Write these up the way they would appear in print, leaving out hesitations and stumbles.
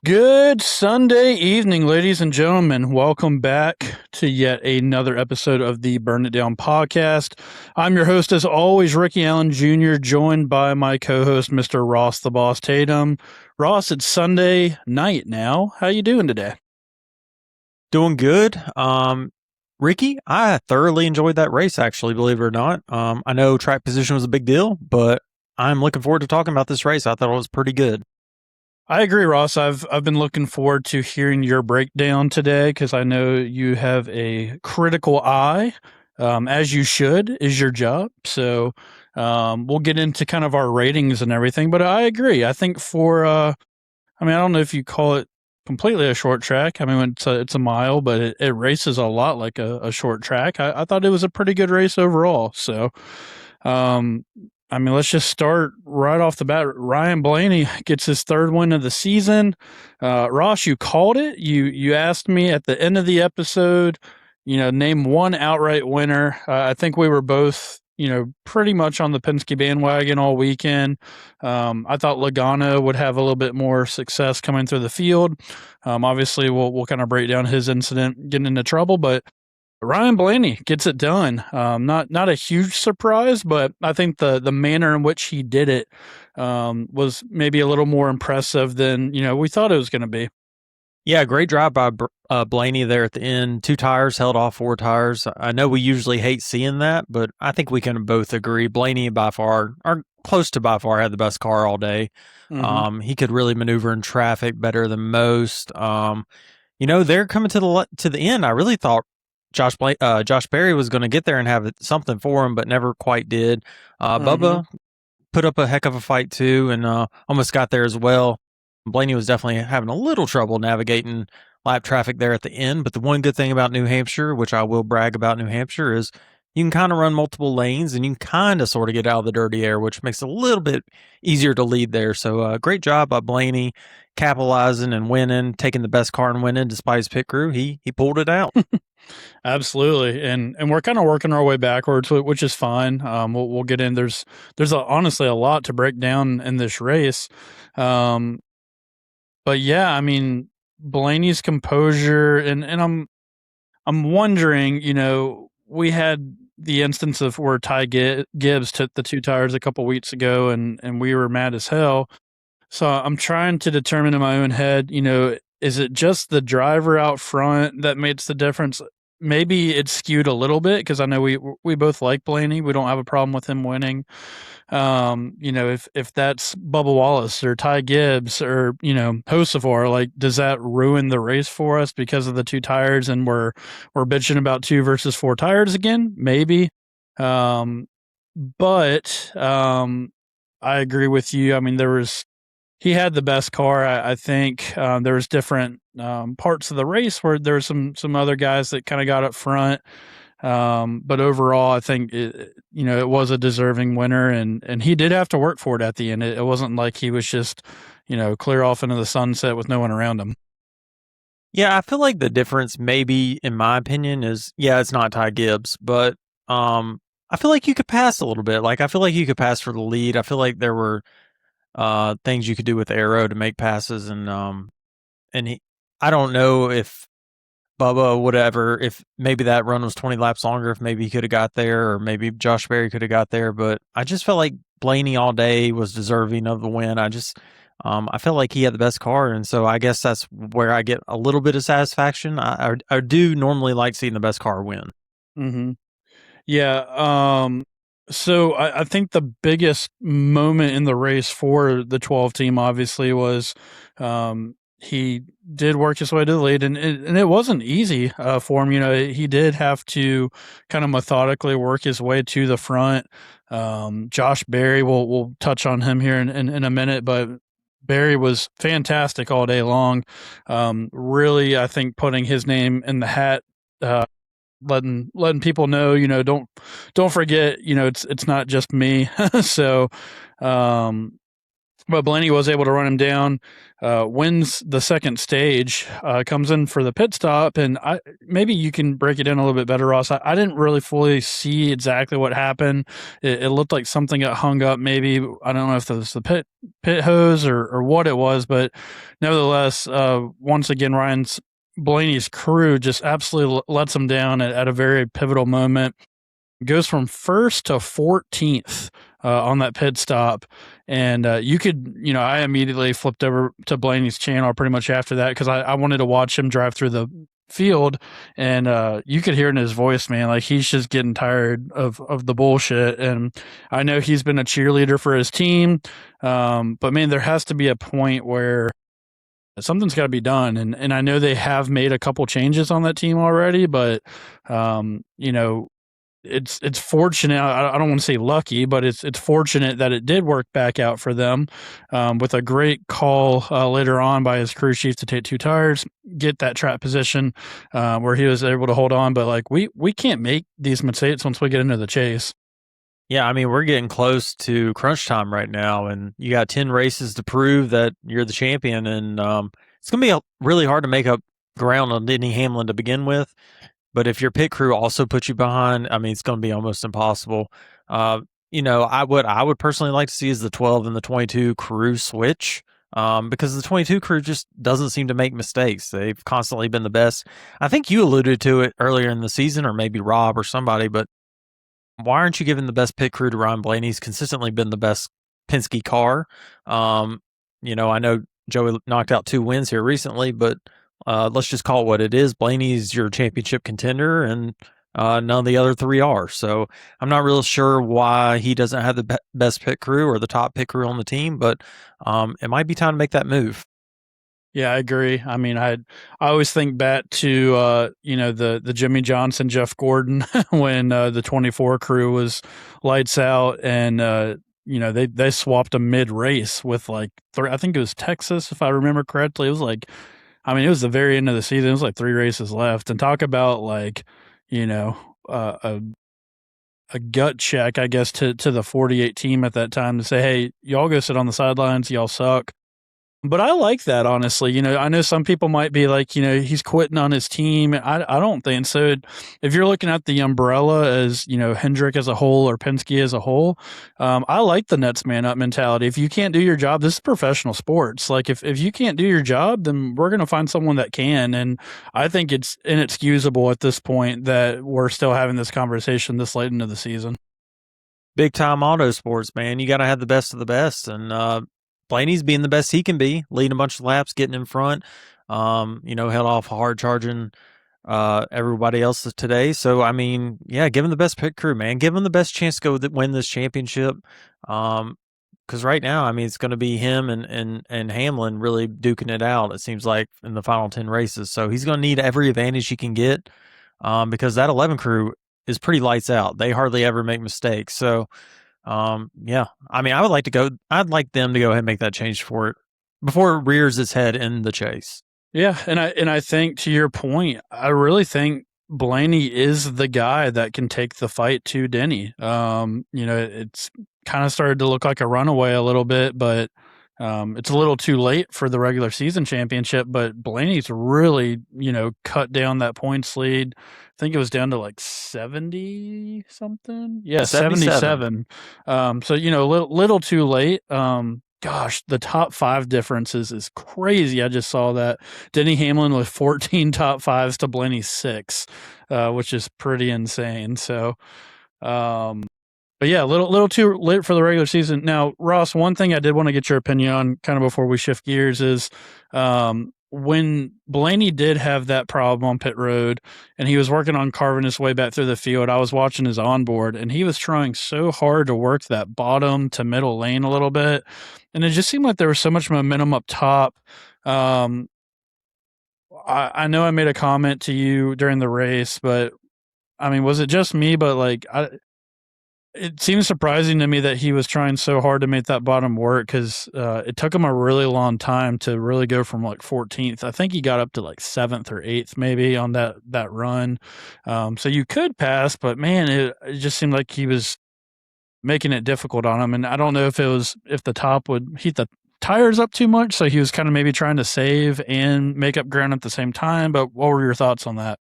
Good Sunday evening, ladies and gentlemen. Welcome back to yet another episode of the Burn It Down podcast. I'm your host, as always, Ricky Allen Jr., joined by my co-host, Mr. Ross the Boss Tatum. Ross, it's Sunday night now. How you doing today? Doing good. Ricky, I thoroughly enjoyed that race, actually, believe it or not. I know track position was a big deal, but I'm looking forward to talking about this race. I thought it was pretty good. I agree, Ross. I've been looking forward to hearing your breakdown today because I know you have a critical eye, as you should, is your job. So we'll get into kind of our ratings and everything. But I agree. I think I mean, I don't know if you call it completely a short track. I mean, it's a mile, but it races a lot like a short track. I thought it was a pretty good race overall. So um, I mean, let's just start right off the bat. Ryan Blaney gets his third win of the season. Ross, you called it. You asked me at the end of the episode, name one outright winner. I think we were both, pretty much on the Penske bandwagon all weekend. I thought Logano would have a little bit more success coming through the field. Obviously, we'll kind of break down his incident getting into trouble, but Ryan Blaney gets it done. Not a huge surprise, but I think the manner in which he did it was maybe a little more impressive than we thought it was going to be. Yeah, great drive by Blaney there at the end. Two tires held off four tires. I know we usually hate seeing that, but I think we can both agree Blaney by far, or close to by far, had the best car all day. Mm-hmm. He could really maneuver in traffic better than most. They're coming to the end. I really thought Josh Berry was going to get there and have something for him, but never quite did. Mm-hmm. Bubba put up a heck of a fight too, and almost got there as well. Blaney was definitely having a little trouble navigating lap traffic there at the end. But the one good thing about New Hampshire, which I will brag about New Hampshire, is you can kind of run multiple lanes and you can kind of sort of get out of the dirty air, which makes it a little bit easier to lead there. So great job by Blaney capitalizing and winning, taking the best car and winning despite his pit crew. He pulled it out. Absolutely, and we're kind of working our way backwards, which is fine. We'll get in. Honestly a lot to break down in this race. Um, but yeah, I mean Blaney's composure, and I'm wondering, we had the instance of where Gibbs took the two tires a couple weeks ago, and we were mad as hell. So I'm trying to determine in my own head, is it just the driver out front that makes the difference? Maybe it's skewed a little bit because I know we both like Blaney. We don't have a problem with him winning. If that's Bubba Wallace or Ty Gibbs or Hocevar, like, does that ruin the race for us because of the two tires and we're bitching about two versus four tires again? Maybe. Um, but I agree with you. I mean, he had the best car. I think there was different parts of the race where there were some other guys that kind of got up front. But overall, I think it was a deserving winner, and he did have to work for it at the end. It wasn't like he was just clear off into the sunset with no one around him. Yeah, I feel like the difference, maybe in my opinion, is yeah, it's not Ty Gibbs, but I feel like you could pass a little bit. Like I feel like you could pass for the lead. I feel like there were things you could do with Arrow to make passes, and I don't know if Bubba would ever, if maybe that run was 20 laps longer, if maybe he could have got there, or maybe Josh Berry could have got there. But I just felt like Blaney all day was deserving of the win. I felt like he had the best car, and so I guess that's where I get a little bit of satisfaction. I do normally like seeing the best car win. Hmm. Yeah. So I think the biggest moment in the race for the 12 team obviously was he did work his way to the lead, and it wasn't easy for him. He did have to kind of methodically work his way to the front. Josh Berry, we'll touch on him here in a minute, but Barry was fantastic all day long. Really, I think putting his name in the hat, letting people know, don't forget, it's not just me. So, um, but Blaney was able to run him down, wins the second stage, comes in for the pit stop, and maybe you can break it in a little bit better, Ross. I didn't really fully see exactly what happened. It looked like something got hung up. Maybe I don't know if it was the pit hose or what it was, but nevertheless, once again, Ryan's Blaney's crew just absolutely lets him down at a very pivotal moment. Goes from first to 14th on that pit stop. And you could, I immediately flipped over to Blaney's channel pretty much after that because I wanted to watch him drive through the field. And you could hear in his voice, man, like he's just getting tired of the bullshit. And I know he's been a cheerleader for his team. But man, there has to be a point where something's got to be done. And I know they have made a couple changes on that team already, but, it's fortunate. I don't want to say lucky, but it's fortunate that it did work back out for them, with a great call later on by his crew chief to take two tires, get that track position where he was able to hold on. But like we can't make these mistakes once we get into the chase. Yeah, I mean, we're getting close to crunch time right now, and you got 10 races to prove that you're the champion, and it's going to be really hard to make up ground on Denny Hamlin to begin with. But if your pit crew also puts you behind, I mean, it's going to be almost impossible. Uh, I would personally like to see is the 12 and the 22 crew switch, because the 22 crew just doesn't seem to make mistakes. They've constantly been the best. I think you alluded to it earlier in the season, or maybe Rob or somebody, but why aren't you giving the best pit crew to Ryan Blaney? He's consistently been the best Penske car. I know Joey knocked out 2 wins here recently, but let's just call it what it is. Blaney's your championship contender, and none of the other 3 are. So I'm not real sure why he doesn't have the best pit crew or the top pit crew on the team, but it might be time to make that move. Yeah, I agree. I mean, I always think back to the Jimmy Johnson, Jeff Gordon when the 24 crew was lights out, and they swapped a mid race with like I think it was Texas if I remember correctly. It was like, I mean, it was the very end of the season. It was like 3 races left, and talk about like you know uh, a a gut check, I guess, to the 48 team at that time to say, hey, y'all go sit on the sidelines, y'all suck. But I like that, honestly. I know some people might be like, he's quitting on his team. I don't think so. If you're looking at the umbrella as, Hendrick as a whole or Penske as a whole, I like the Nets man up mentality. If you can't do your job, this is professional sports. Like, if you can't do your job, then we're going to find someone that can. And I think it's inexcusable at this point that we're still having this conversation this late into the season. Big time auto sports, man. You got to have the best of the best. And Blaney's being the best he can be, leading a bunch of laps, getting in front. Held off hard charging everybody else today. So I mean, yeah, give him the best pit crew, man. Give him the best chance to go win this championship. Because right now, I mean, it's going to be him and Hamlin really duking it out. It seems like in the final 10 races. So he's going to need every advantage he can get. Because that 11 crew is pretty lights out. They hardly ever make mistakes. So yeah, I mean, I'd like them to go ahead and make that change before it rears its head in the chase. Yeah, and I think to your point, I really think Blaney is the guy that can take the fight to Denny. It's kind of started to look like a runaway a little bit, but it's a little too late for the regular season championship. But Blaney's really, cut down that points lead. I think it was down to like 70 something. Yeah, 77. So little too late. Gosh, the top 5 differences is crazy. I just saw that Denny Hamlin with 14 top 5s to Blaney's 6, which is pretty insane. So, but yeah, little too late for the regular season. Now, Ross, one thing I did want to get your opinion on, kind of before we shift gears, is when Blaney did have that problem on pit road, and he was working on carving his way back through the field. I was watching his onboard, and he was trying so hard to work that bottom to middle lane a little bit, and it just seemed like there was so much momentum up top. I know I made a comment to you during the race, but I mean, was it just me? But like, it seems surprising to me that he was trying so hard to make that bottom work, because it took him a really long time to really go from like 14th. I think he got up to like 7th or 8th maybe on that run. So you could pass, but man, it just seemed like he was making it difficult on him. And I don't know if the top would heat the tires up too much, so he was kind of maybe trying to save and make up ground at the same time. But what were your thoughts on that?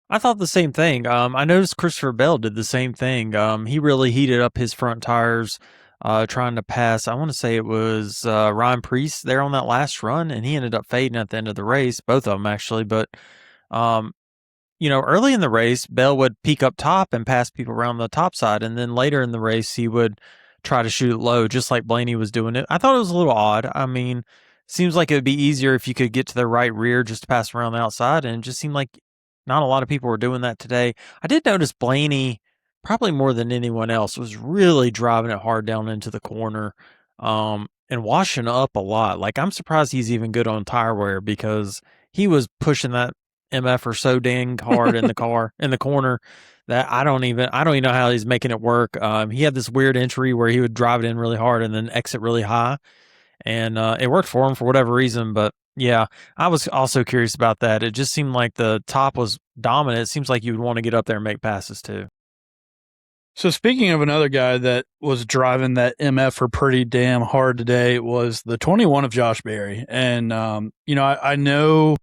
I thought the same thing. I noticed Christopher Bell did the same thing. He really heated up his front tires, trying to pass. I want to say it was Ryan Preece there on that last run, and he ended up fading at the end of the race. Both of them actually, but um, early in the race, Bell would peak up top and pass people around the top side, and then later in the race, he would try to shoot it low, just like Blaney was doing it. I thought it was a little odd. I mean, seems like it would be easier if you could get to the right rear just to pass around the outside, and it just seemed like not a lot of people were doing that today. I did notice Blaney, probably more than anyone else, was really driving it hard down into the corner, and washing up a lot. Like, I'm surprised he's even good on tire wear because he was pushing that MFer so dang hard in the car in the corner that I don't even know how he's making it work. He had this weird entry where he would drive it in really hard and then exit really high, and it worked for him for whatever reason. But yeah, I was also curious about that. It just seemed like the top was dominant. It seems like you would want to get up there and make passes too. So speaking of another guy that was driving that MF for pretty damn hard today was the 21 of Josh Berry. And I know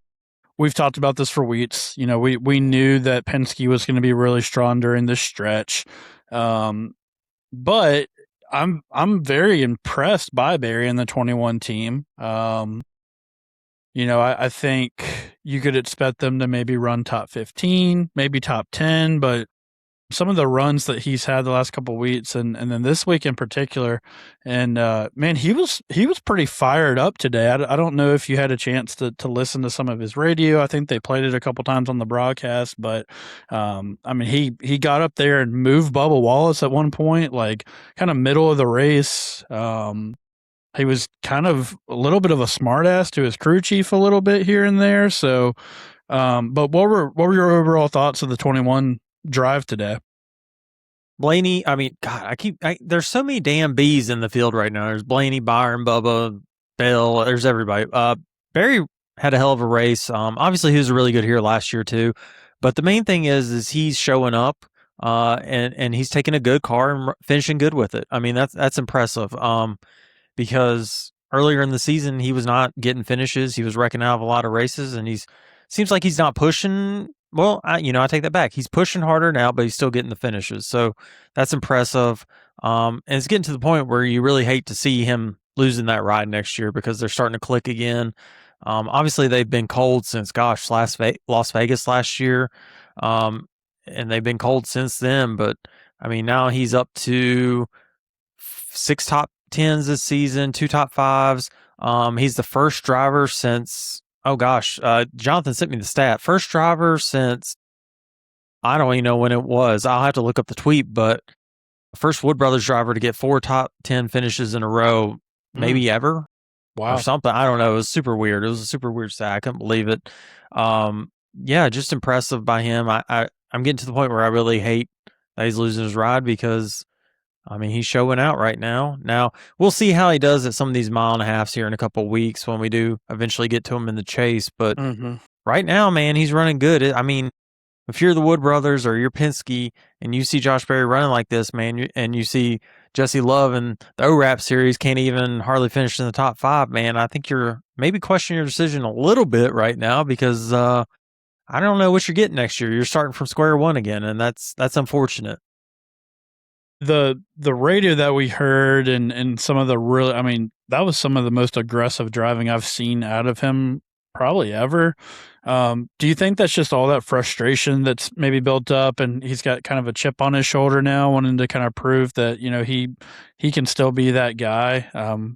we've talked about this for weeks. We knew that Penske was going to be really strong during this stretch. But I'm very impressed by Berry and the 21 team. I think you could expect them to maybe run top 15, maybe top 10, but some of the runs that he's had the last couple of weeks and then this week in particular, and man, he was pretty fired up today. I don't know if you had a chance to listen to some of his radio. I think they played it a couple times on the broadcast, but I mean, he got up there and moved Bubba Wallace at one point, like kind of middle of the race. He was kind of a little bit of a smartass to his crew chief a little bit here and there. So, but what were your overall thoughts of the 21 drive today? Blaney, I mean, God, there's so many damn B's in the field right now. There's Blaney, Byron, Bubba, Bill. There's everybody. Barry had a hell of a race. Obviously he was really good here last year too, but the main thing is he's showing up, and he's taking a good car and finishing good with it. I mean, that's impressive. Because earlier in the season he was not getting finishes. He was wrecking out of a lot of races, and seems like he's not pushing. Well, I take that back. He's pushing harder now, but he's still getting the finishes. So that's impressive. And it's getting to the point where you really hate to see him losing that ride next year because they're starting to click again. Obviously they've been cold since Las Vegas last year. And they've been cold since then, but I mean, now he's up to 6 top 10s this season, 2 top 5s. He's the first driver since, oh gosh, Jonathan sent me the stat. First driver since, I don't even know when it was. I'll have to look up the tweet, but first Wood Brothers driver to get 4 top 10 finishes in a row, maybe ever. Wow. Or something. I don't know. It was super weird. It was a super weird stat. I couldn't believe it. Yeah, just impressive by him. I'm getting to the point where I really hate that he's losing his ride because, I mean, he's showing out right now. Now, we'll see how he does at some of these mile and a halves here in a couple of weeks when we do eventually get to him in the chase. But right now, man, he's running good. I mean, if you're the Wood Brothers or you're Penske and you see Josh Berry running like this, man, and you see Jesse Love and the ORAP series can't even hardly finish in the top 5, man, I think you're maybe questioning your decision a little bit right now because I don't know what you're getting next year. You're starting from square one again, and that's unfortunate. The radio that we heard and some of the real, I mean, that was some of the most aggressive driving I've seen out of him probably ever. Do you think that's just all that frustration that's maybe built up and he's got kind of a chip on his shoulder now, wanting to kind of prove that, he can still be that guy?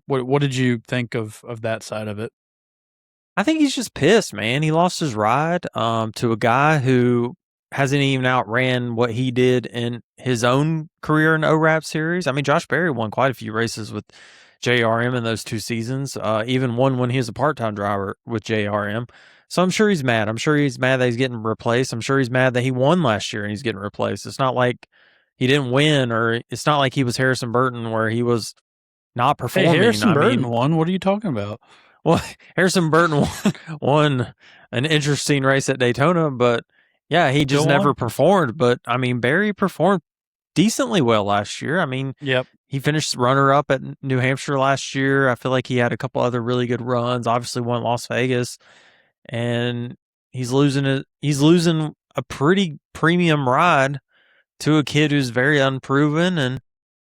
What did you think of that side of it? I think he's just pissed, man. He lost his ride to a guy who hasn't even outran what he did in his own career in the ORAP series. I mean, Josh Berry won quite a few races with JRM in those 2 seasons, even one when he was a part-time driver with JRM. So I'm sure he's mad. I'm sure he's mad that he's getting replaced. I'm sure he's mad that he won last year and he's getting replaced. It's not like he didn't win, or it's not like he was Harrison Burton where he was not performing. Hey, Harrison Burton won. What are you talking about? Well, Harrison Burton won an interesting race at Daytona, but yeah, he just never performed. But I mean, Barry performed decently well last year. I mean, Yep. he finished runner up at New Hampshire last year. I feel like he had a couple other really good runs. Obviously, won Las Vegas, and he's losing it. He's losing a pretty premium ride to a kid who's very unproven, and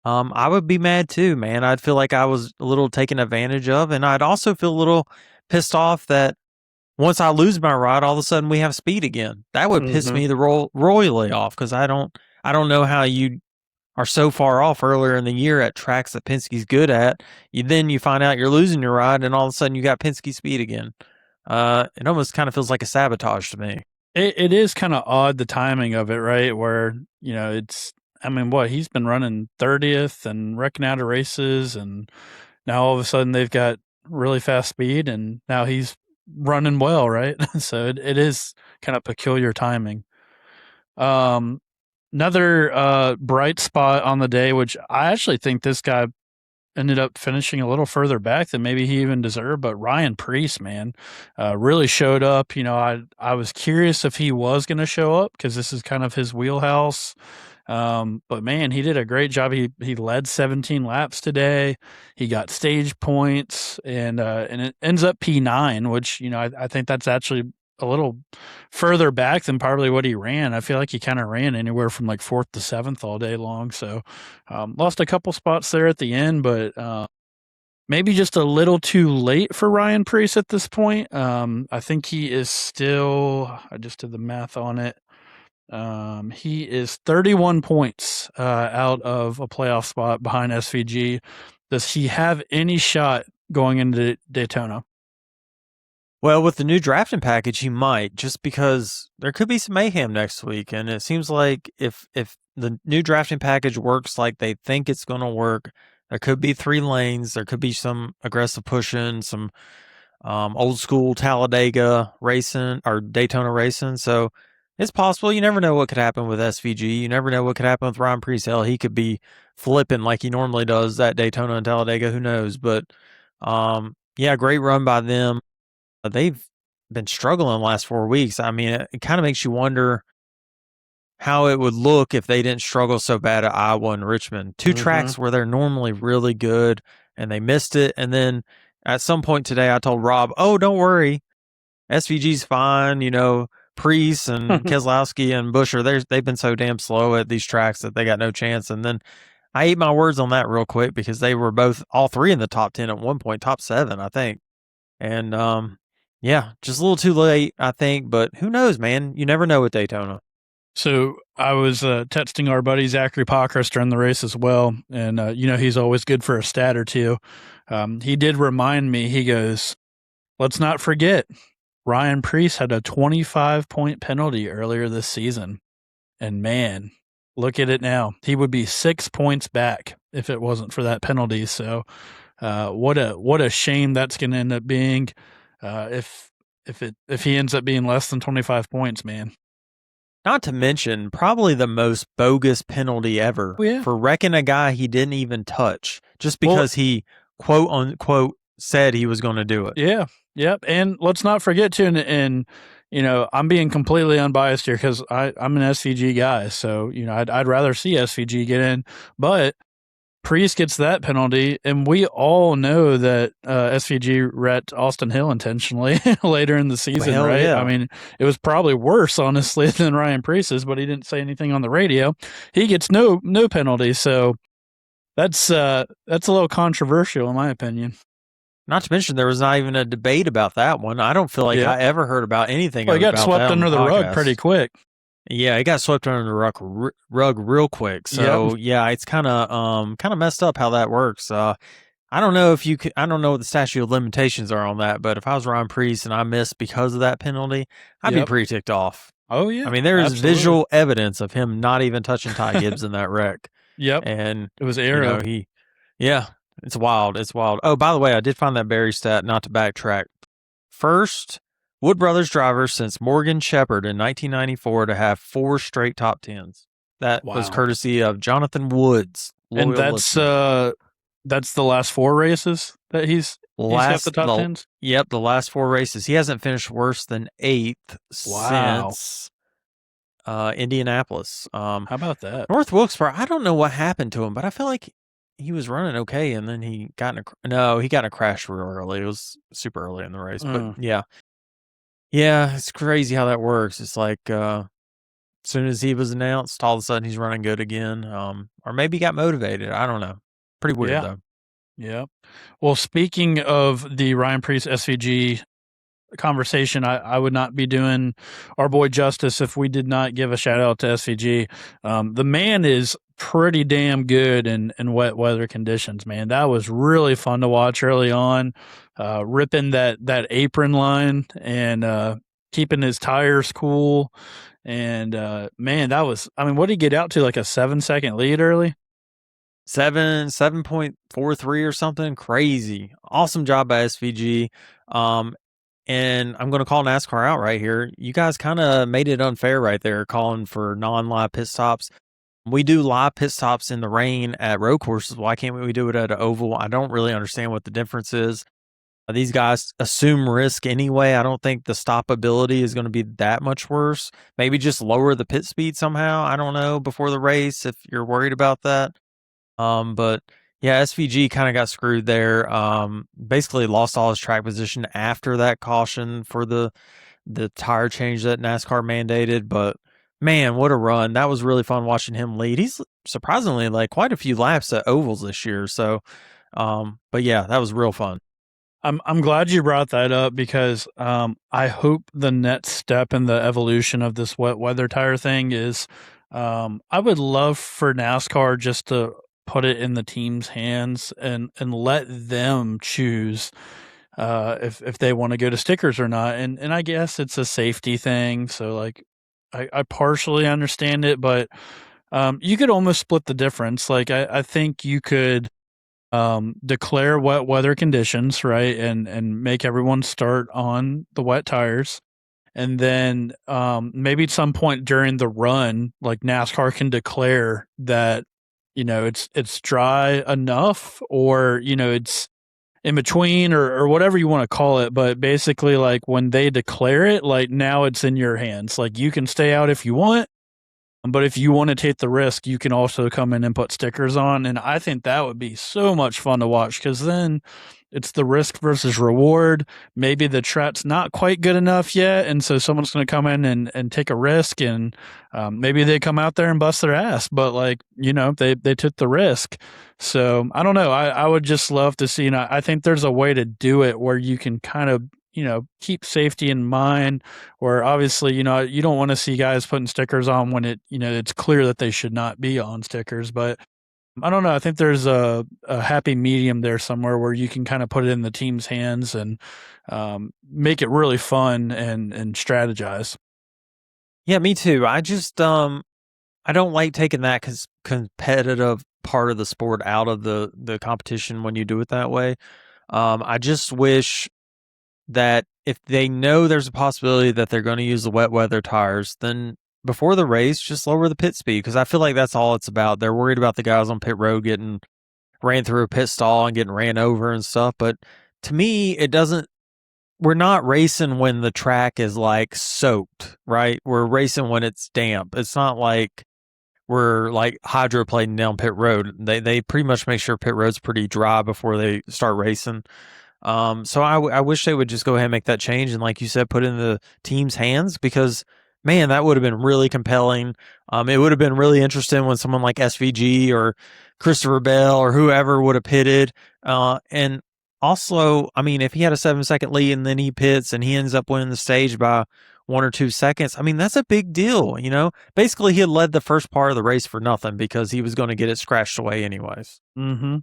I would be mad too, man. I'd feel like I was a little taken advantage of, and I'd also feel a little pissed off that once I lose my ride, all of a sudden we have speed again. That would piss Hmm. me royally off because I don't know how you are so far off earlier in the year at tracks that Penske's good at. You find out you're losing your ride, and all of a sudden you got Penske speed again. It almost kind of feels like a sabotage to me. It is kind of odd the timing of it, right? Where it's. I mean, what he's been running 30th and wrecking out of races, and now all of a sudden they've got really fast speed, and now he's running well, right? So it is kind of peculiar timing. Um, Another bright spot on the day, which I actually think this guy ended up finishing a little further back than maybe he even deserved. But Ryan Preece, man, really showed up. I was curious if he was going to show up because this is kind of his wheelhouse. But man, he did a great job. He led 17 laps today. He got stage points, and it ends up P9, which I think that's actually a little further back than probably what he ran. I feel like he kind of ran anywhere from like fourth to seventh all day long. So lost a couple spots there at the end, but maybe just a little too late for Ryan Preece at this point. I think he is still. I just did the math on it. He is 31 points out of a playoff spot behind SVG. Does he have any shot going into Daytona? Well, with the new drafting package, he might, just because there could be some mayhem next week, and it seems like if the new drafting package works like they think it's going to work, there could be 3 lanes, there could be some aggressive pushing, some old school Talladega racing or Daytona racing. So it's possible. You never know what could happen with SVG. You never know what could happen with Ryan Preece. He could be flipping like he normally does at Daytona and Talladega. Who knows? But yeah, great run by them. They've been struggling the last 4 weeks. I mean, it kind of makes you wonder how it would look if they didn't struggle so bad at Iowa and Richmond. 2 Mm-hmm. tracks where they're normally really good and they missed it. And then at some point today, I told Rob, "Oh, don't worry, SVG's fine. Priest and Keselowski and Busher, they've been so damn slow at these tracks that they got no chance." And then I ate my words on that real quick because they were all 3 in the top 10 at one point, top 7, I think. And yeah, just a little too late, I think. But who knows, man? You never know with Daytona. So I was texting our buddy Zachary Pockris during the race as well, and he's always good for a stat or two. He did remind me. He goes, "Let's not forget, Ryan Preece had a 25-point penalty earlier this season, and man, look at it now. He would be 6 points back if it wasn't for that penalty. So, what a shame that's going to end up being if he ends up being less than 25 points, man." Not to mention, probably the most bogus penalty ever Oh yeah. for wrecking a guy he didn't even touch just Well, because he quote unquote said he was going to do it. yeah, yep, and let's not forget too, and I'm being completely unbiased here because I'm an SVG guy, so I'd rather see SVG get in, but Priest gets that penalty, and we all know that SVG wrecked Austin Hill intentionally later in the season, Hell right? I yeah. mean, it was probably worse, honestly, than Ryan Priest's, but he didn't say anything on the radio. He gets no penalty, so that's a little controversial in my opinion. Not to mention, there was not even a debate about that one. I don't feel like Yeah, I ever heard about anything well, he got about that swept on the under the rug pretty podcast. quick. Yeah, it got swept under the rug real quick. Yep. So yeah, it's kind of messed up how that works. I don't know if you could. I don't know what the statute of limitations are on that, but if I was Ron Priest and I missed because of that penalty, I'd be Yep. pretty ticked off. Oh I yeah. mean, there is Absolutely. visual evidence of him not even touching Ty Gibbs in that wreck, Yep. and It was arrow. yeah, it's wild. It's wild. Oh, by the way, I did find that Barry stat. Not to backtrack. First Wood Brothers driver since Morgan Shepherd in 1994 to have 4 straight top tens. That was Wow. courtesy of Jonathan Woods, And loyal listener. that's the last 4 races that he's got the Last top the 10s? Yep, the last 4 races. He hasn't finished worse than 8th Wow. since Indianapolis. How about that? North Wilkesboro, I don't know what happened to him, but I feel like he was running okay, and then he got in he got in a crash real early. It was super early in the race, but Mm, yeah, it's crazy how that works. It's like as soon as he was announced, all of a sudden he's running good again, or maybe he got motivated. I don't know. Pretty weird yeah, though. yeah. Well, speaking of the Ryan Priest SVG conversation, I would not be doing our boy justice if we did not give a shout out to SVG. The man is pretty damn good in wet weather conditions, man. That was really fun to watch early on, ripping that apron line and keeping his tires cool. And man, that was, I mean, what did he get out to, like a 7 second lead early? 7.43 or something crazy. Awesome job by SVG. Um, and I'm going to call NASCAR out right here. You guys kind of made it unfair right there, calling for non-live pit stops. We do live pit stops in the rain at road courses. Why can't we do it at an oval? I don't really understand what the difference is. These guys assume risk anyway. I don't think the stoppability is going to be that much worse. Maybe just lower the pit speed somehow. I don't know before the race if you're worried about that. But yeah, SVG kind of got screwed there. Basically lost all his track position after that caution for the tire change that NASCAR mandated. But man, what a run! That was really fun watching him lead. He's surprisingly like quite a few laps at ovals this year. So, but yeah, that was real fun. I'm glad you brought that up because I hope the next step in the evolution of this wet weather tire thing is I would love for NASCAR just to put it in the team's hands and let them choose if they want to go to stickers or not. And I guess it's a safety thing, so like I partially understand it, but you could almost split the difference. Like I think you could declare wet weather conditions, right, and make everyone start on the wet tires, and then maybe at some point during the run, like NASCAR can declare that it's dry enough, or it's in between, or whatever you want to call it. But basically, like when they declare it, like now it's in your hands. Like you can stay out if you want, but if you want to take the risk, you can also come in and put stickers on. And I think that would be so much fun to watch because then it's the risk versus reward. Maybe the track's not quite good enough yet. And so someone's going to come in and take a risk, and maybe they come out there and bust their ass. But like, they took the risk. So I don't know. I would just love to see, I think there's a way to do it where you can kind of, keep safety in mind, where obviously, you don't want to see guys putting stickers on when it's clear that they should not be on stickers. But I don't know. I think there's a happy medium there somewhere where you can kind of put it in the team's hands and make it really fun and strategize. Yeah, me too. I just I don't like taking that competitive part of the sport out of the competition when you do it that way. I just wish that if they know there's a possibility that they're going to use the wet weather tires, then before the race, just lower the pit speed, because I feel like that's all it's about. They're worried about the guys on pit road getting ran through a pit stall and getting ran over and stuff. But to me, it doesn't. We're not racing when the track is like soaked, right? We're racing when it's damp. It's not like we're like hydroplaning down pit road. They pretty much make sure pit road's pretty dry before they start racing. So I wish they would just go ahead and make that change, and like you said, put it in the team's hands, because man, that would have been really compelling. It would have been really interesting when someone like SVG or Christopher Bell or whoever would have pitted. And also, I mean, if he had a 7 second lead and then he pits and he ends up winning the stage by 1 or 2 seconds, I mean, that's a big deal, you know? Basically, he had led the first part of the race for nothing because he was going to get it scratched away anyways. Mm-hmm.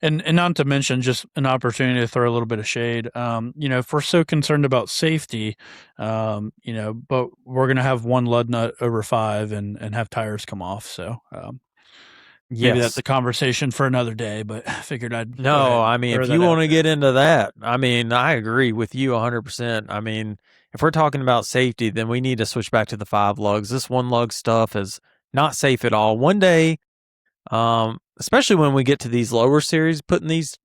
And not to mention just an opportunity to throw a little bit of shade. If we're so concerned about safety, but we're going to have one lug nut over five and have tires come off. So maybe that's Yes. a conversation for another day, but I figured I'd go ahead No, and I mean, throw if you that out want to there. get into that, I mean, I agree with you 100%. I mean, if we're talking about safety, then we need to switch back to the 5 lugs. This one lug stuff is not safe at all. One day, especially when we get to these lower series, putting these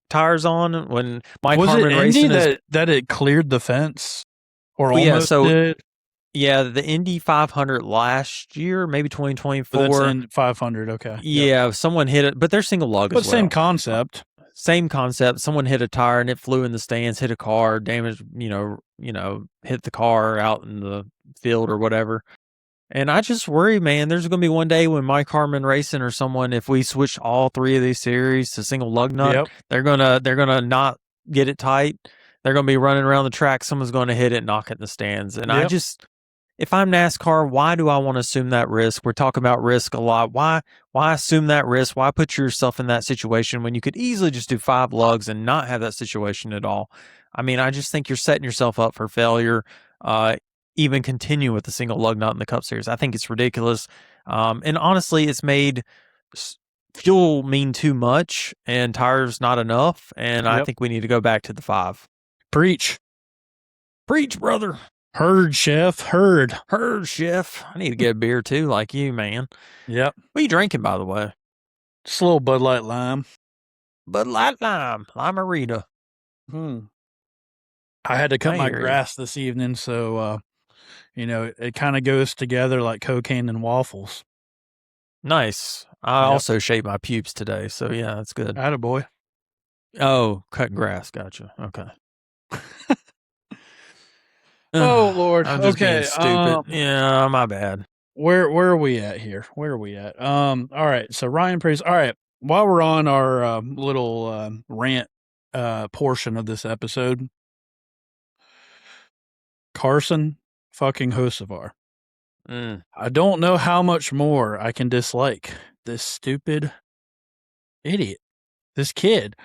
tires on, when Mike Was it Harmon Indy Racing is, that it cleared the fence or well, yeah, almost so did? Yeah, the Indy 500 last year, maybe But that's 2024. in 500. Okay. Yep. Yeah, someone hit it, but they're single lug But as same well. concept. Same concept. Someone hit a tire and it flew in the stands, hit a car, damaged, hit the car out in the field or whatever. And I just worry, man, there's going to be one day when Mike Harmon Racing or someone, if we switch all three of these series to single lug nut, Yep. they're gonna not get it tight. They're going to be running around the track. Someone's going to hit it, knock it in the stands. And I Yep. just, if I'm NASCAR, why do I want to assume that risk? We're talking about risk a lot. Why assume that risk? Why put yourself in that situation when you could easily just do 5 lugs and not have that situation at all? I mean, I just think you're setting yourself up for failure. Even continue with the single lug nut in the Cup Series. I think it's ridiculous. And honestly, it's made fuel mean too much and tires not enough. And I Yep. think we need to go back to the 5. Preach. Preach, brother. Heard, chef. Heard. Heard, chef. I need to get a beer too, like you, man. Yep. What are you drinking, by the way? Just a little Bud Light Lime. Bud Light Lime, Limerita. I had to cut I my hear you. grass this evening, so it kind of goes together like cocaine and waffles. Nice. I Yep. also shaved my pubes today, so yeah, that's good. Attaboy. Oh, cutting grass. Gotcha. Okay. Oh Lord. I'm just being Okay. stupid. Yeah, my bad. Where are we at here? Where are we at? All right. So Ryan Priest. All right. While we're on our little rant portion of this episode, Carson fucking Hocevar. I don't know how much more I can dislike this stupid idiot, this kid.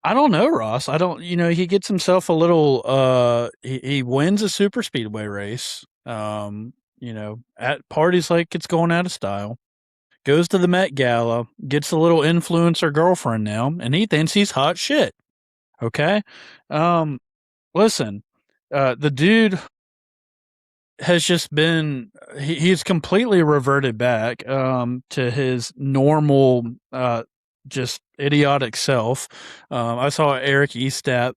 I don't know, Ross. I don't, he gets himself a little, he wins a super speedway race, at parties like it's going out of style, goes to the Met Gala, gets a little influencer girlfriend now, and he thinks he's hot shit. Okay. Listen, the dude has just been, he's completely reverted back, to his normal, just idiotic self. I saw Eric Estap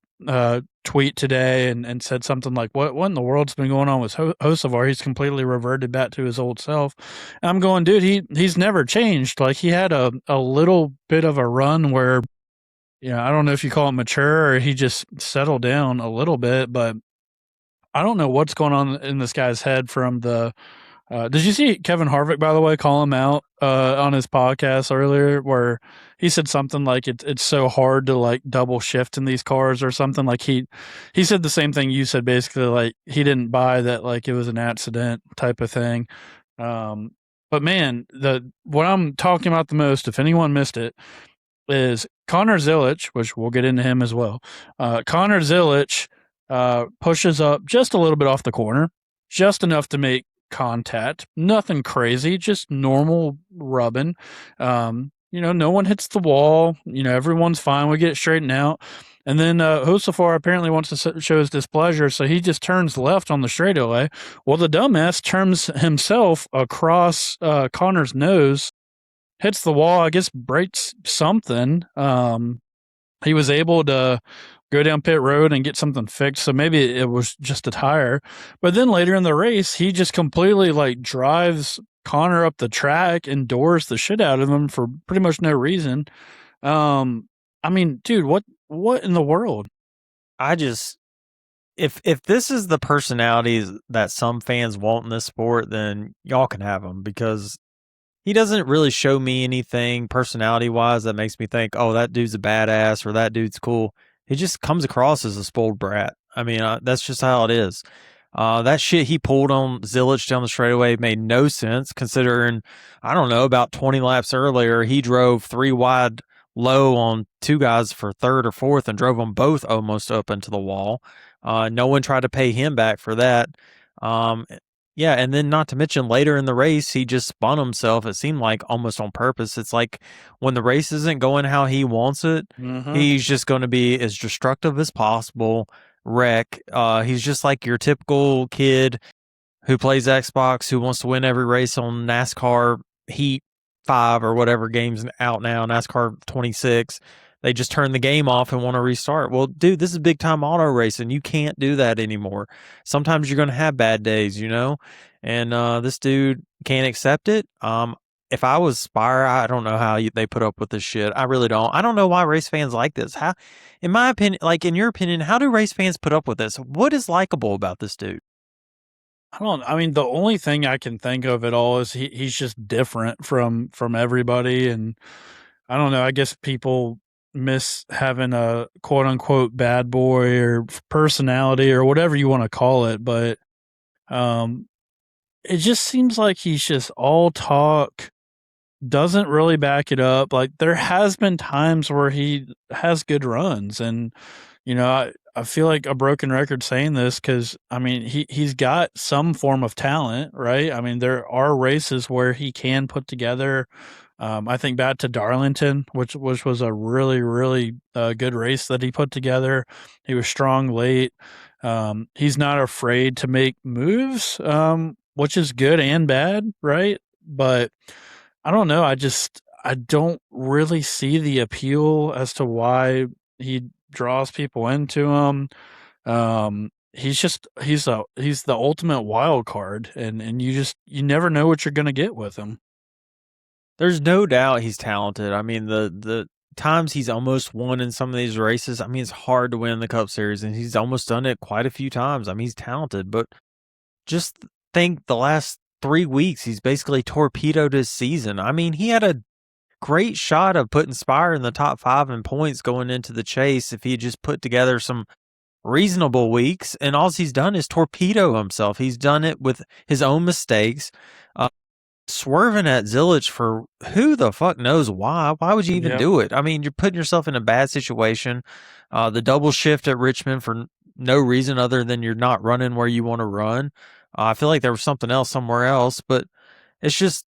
tweet today and said something like, "What in the world's been going on with Hocevar? He's completely reverted back to his old self." And I'm going, dude, he's never changed. Like he had a little bit of a run where, I don't know if you call it mature or he just settled down a little bit, but I don't know what's going on in this guy's head from the. Did you see Kevin Harvick, by the way, call him out on his podcast earlier, where he said something like it's so hard to like double shift in these cars or something? Like he said the same thing you said, basically, like he didn't buy that, like it was an accident type of thing. But man, what I'm talking about the most, if anyone missed it, is Connor Zilic, which we'll get into him as well. Connor Zilic pushes up just a little bit off the corner, just enough to make contact. Nothing crazy, just normal rubbing. No one hits the wall. Everyone's fine. We get it straightened out. And then Hocevar apparently wants to show his displeasure, so he just turns left on the straightaway. Well, the dumbass turns himself across Connor's nose, hits the wall, I guess breaks something. He was able to go down pit road and get something fixed, so maybe it was just a tire. But then later in the race, he just completely like drives Connor up the track and doors the shit out of him for pretty much no reason. I mean, dude, what in the world? I just if this is the personalities that some fans want in this sport, then y'all can have them, because he doesn't really show me anything personality-wise that makes me think, "Oh, that dude's a badass," or "That dude's cool." He just comes across as a spoiled brat. I mean, that's just how it is. That shit he pulled on Zilic down the straightaway made no sense, considering, I don't know, about 20 laps earlier, he drove 3 wide low on 2 guys for third or fourth and drove them both almost up into the wall. No one tried to pay him back for that. Yeah, and then not to mention later in the race, he just spun himself, it seemed like almost on purpose. It's like when the race isn't going how he wants it, he's just going to be as destructive as possible, wreck. He's just like your typical kid who plays Xbox, who wants to win every race on NASCAR Heat 5 or whatever game's out now, NASCAR 26. they just turn the game off and want to restart. Well, dude, this is big time auto racing. You can't do that anymore. Sometimes you're going to have bad days, you know? And this dude can't accept it. If I was Spire, I don't know how they put up with this shit. I really don't. I don't know why race fans like this. How, in my opinion, like in your opinion, how do race fans put up with this? What is likable about this dude? I mean, the only thing I can think of at all is he's just different from everybody, and I don't know. I guess people miss having a quote unquote bad boy or personality or whatever you want to call it, but um, it just seems like he's just all talk, doesn't really back it up. Like there has been times where he has good runs, and I feel like a broken record saying this because I mean he's got some form of talent, right? I mean there are races where he can put together. I think back to Darlington, which was a really good race that he put together. He was strong late. He's not afraid to make moves, which is good and bad, right? But I don't know. I don't really see the appeal as to why he draws people into him. He's the ultimate wild card, and you never know what you're gonna get with him. There's no doubt he's talented. I mean, the times he's almost won in some of these races, I mean, it's hard to win the Cup Series, and he's almost done it quite a few times. I mean, he's talented, but just think the last 3 weeks, he's basically torpedoed his season. I mean, he had a great shot of putting Spire in the top 5 in points going into the chase if he just put together some reasonable weeks, and all he's done is torpedo himself. He's done it with his own mistakes. Swerving at Zillich for who the fuck knows why. Why would you even Yep. do it? I mean, you're putting yourself in a bad situation. The double shift at Richmond for no reason other than you're not running where you want to run. I feel like there was something else somewhere else, but it's just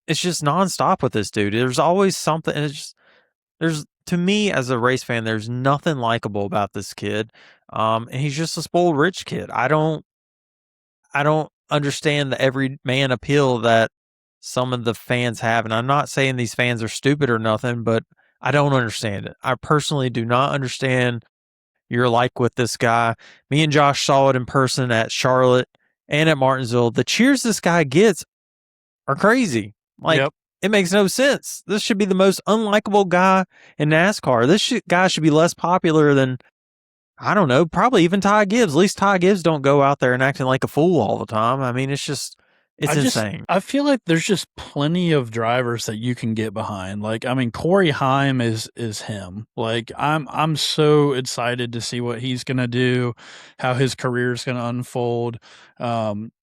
nonstop with this dude. There's always something. There's to me as a race fan, there's nothing likable about this kid. And he's just a spoiled rich kid. I don't understand the everyman appeal that some of the fans have. And I'm not saying these fans are stupid or nothing, but I don't understand it. I personally do not understand your like with this guy. Me and Josh saw it in person at Charlotte and at Martinsville. The cheers this guy gets are crazy. Like, Yep. it makes no sense. This should be the most unlikable guy in NASCAR. Guy should be less popular than, I don't know, probably even Ty Gibbs. At least Ty Gibbs don't go out there and acting like a fool all the time. I mean, it's insane. I feel like there's just plenty of drivers that you can get behind. Like, I mean, Corey Heim is him. Like, I'm so excited to see what he's gonna do, how his career is gonna unfold.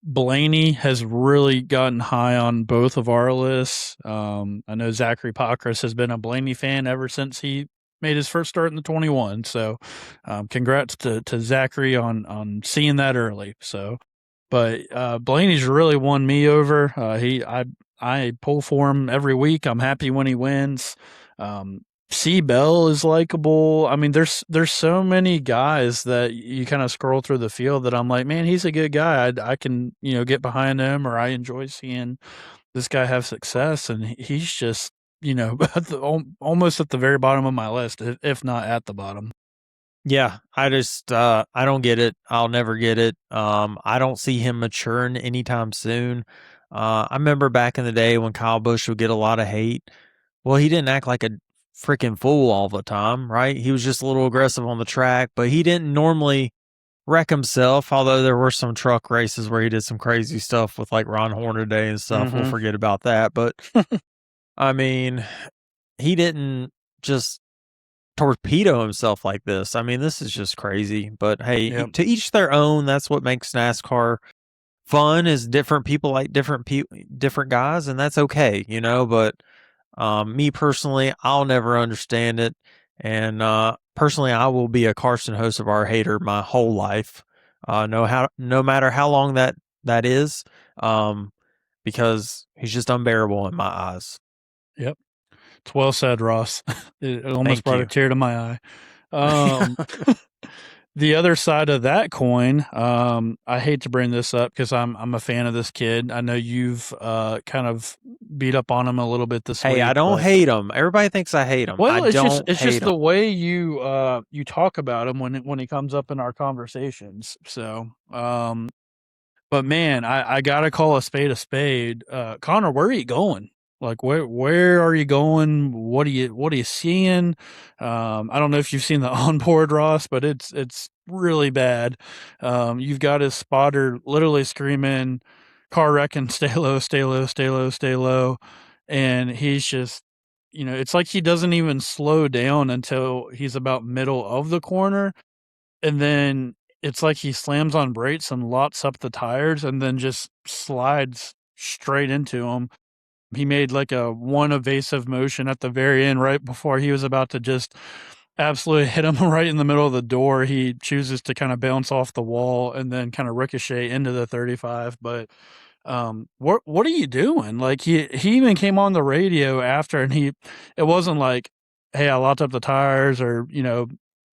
Blaney has really gotten high on both of our lists. I know Zachary Pockrass has been a Blaney fan ever since he made his first start in the 21. So, congrats to Zachary on seeing that early. So, but Blaney's really won me over. I pull for him every week. I'm happy when he wins. C Bell is likable. I mean, there's so many guys that you kind of scroll through the field that I'm like, man, he's a good guy. I can get behind him, or I enjoy seeing this guy have success, and he's just almost at the very bottom of my list, if not at the bottom. Yeah, I don't get it. I'll never get it. I don't see him maturing anytime soon. I remember back in the day when Kyle Busch would get a lot of hate. Well, he didn't act like a freaking fool all the time, right? He was just a little aggressive on the track, but he didn't normally wreck himself, although there were some truck races where he did some crazy stuff with like Ron Hornaday and stuff. We'll forget about that. But I mean, he didn't just torpedo himself like this. I mean, this is just crazy. But hey, Yep. to each their own. That's what makes NASCAR fun. Is different people like different guys, and that's okay, But me personally, I'll never understand it, and personally, I will be a Carson Hocevar hater my whole life. No matter how long that is, because he's just unbearable in my eyes. Yep. It's well said, Ross. It almost Thank brought a you. tear to my eye. Um, the other side of that coin, I hate to bring this up because I'm a fan of this kid. I know you've kind of beat up on him a little bit this Hey, I week, don't but hate him. Everybody thinks I hate him. I well, don't it's hate just him. the way you talk about him when he comes up in our conversations. So, but man, I gotta call a spade a spade. Connor, where are you going? Like where are you going? What are you seeing? I don't know if you've seen the onboard, Ross, but it's really bad. You've got his spotter literally screaming, "Car wrecking, stay low, stay low, stay low, stay low," and he's just, it's like he doesn't even slow down until he's about middle of the corner, and then it's like he slams on brakes and locks up the tires and then just slides straight into him. He made like a one evasive motion at the very end, right before he was about to just absolutely hit him right in the middle of the door. He chooses to kind of bounce off the wall and then kind of ricochet into the 35. But what are you doing? Like he even came on the radio after, and it wasn't like, hey, I locked up the tires, or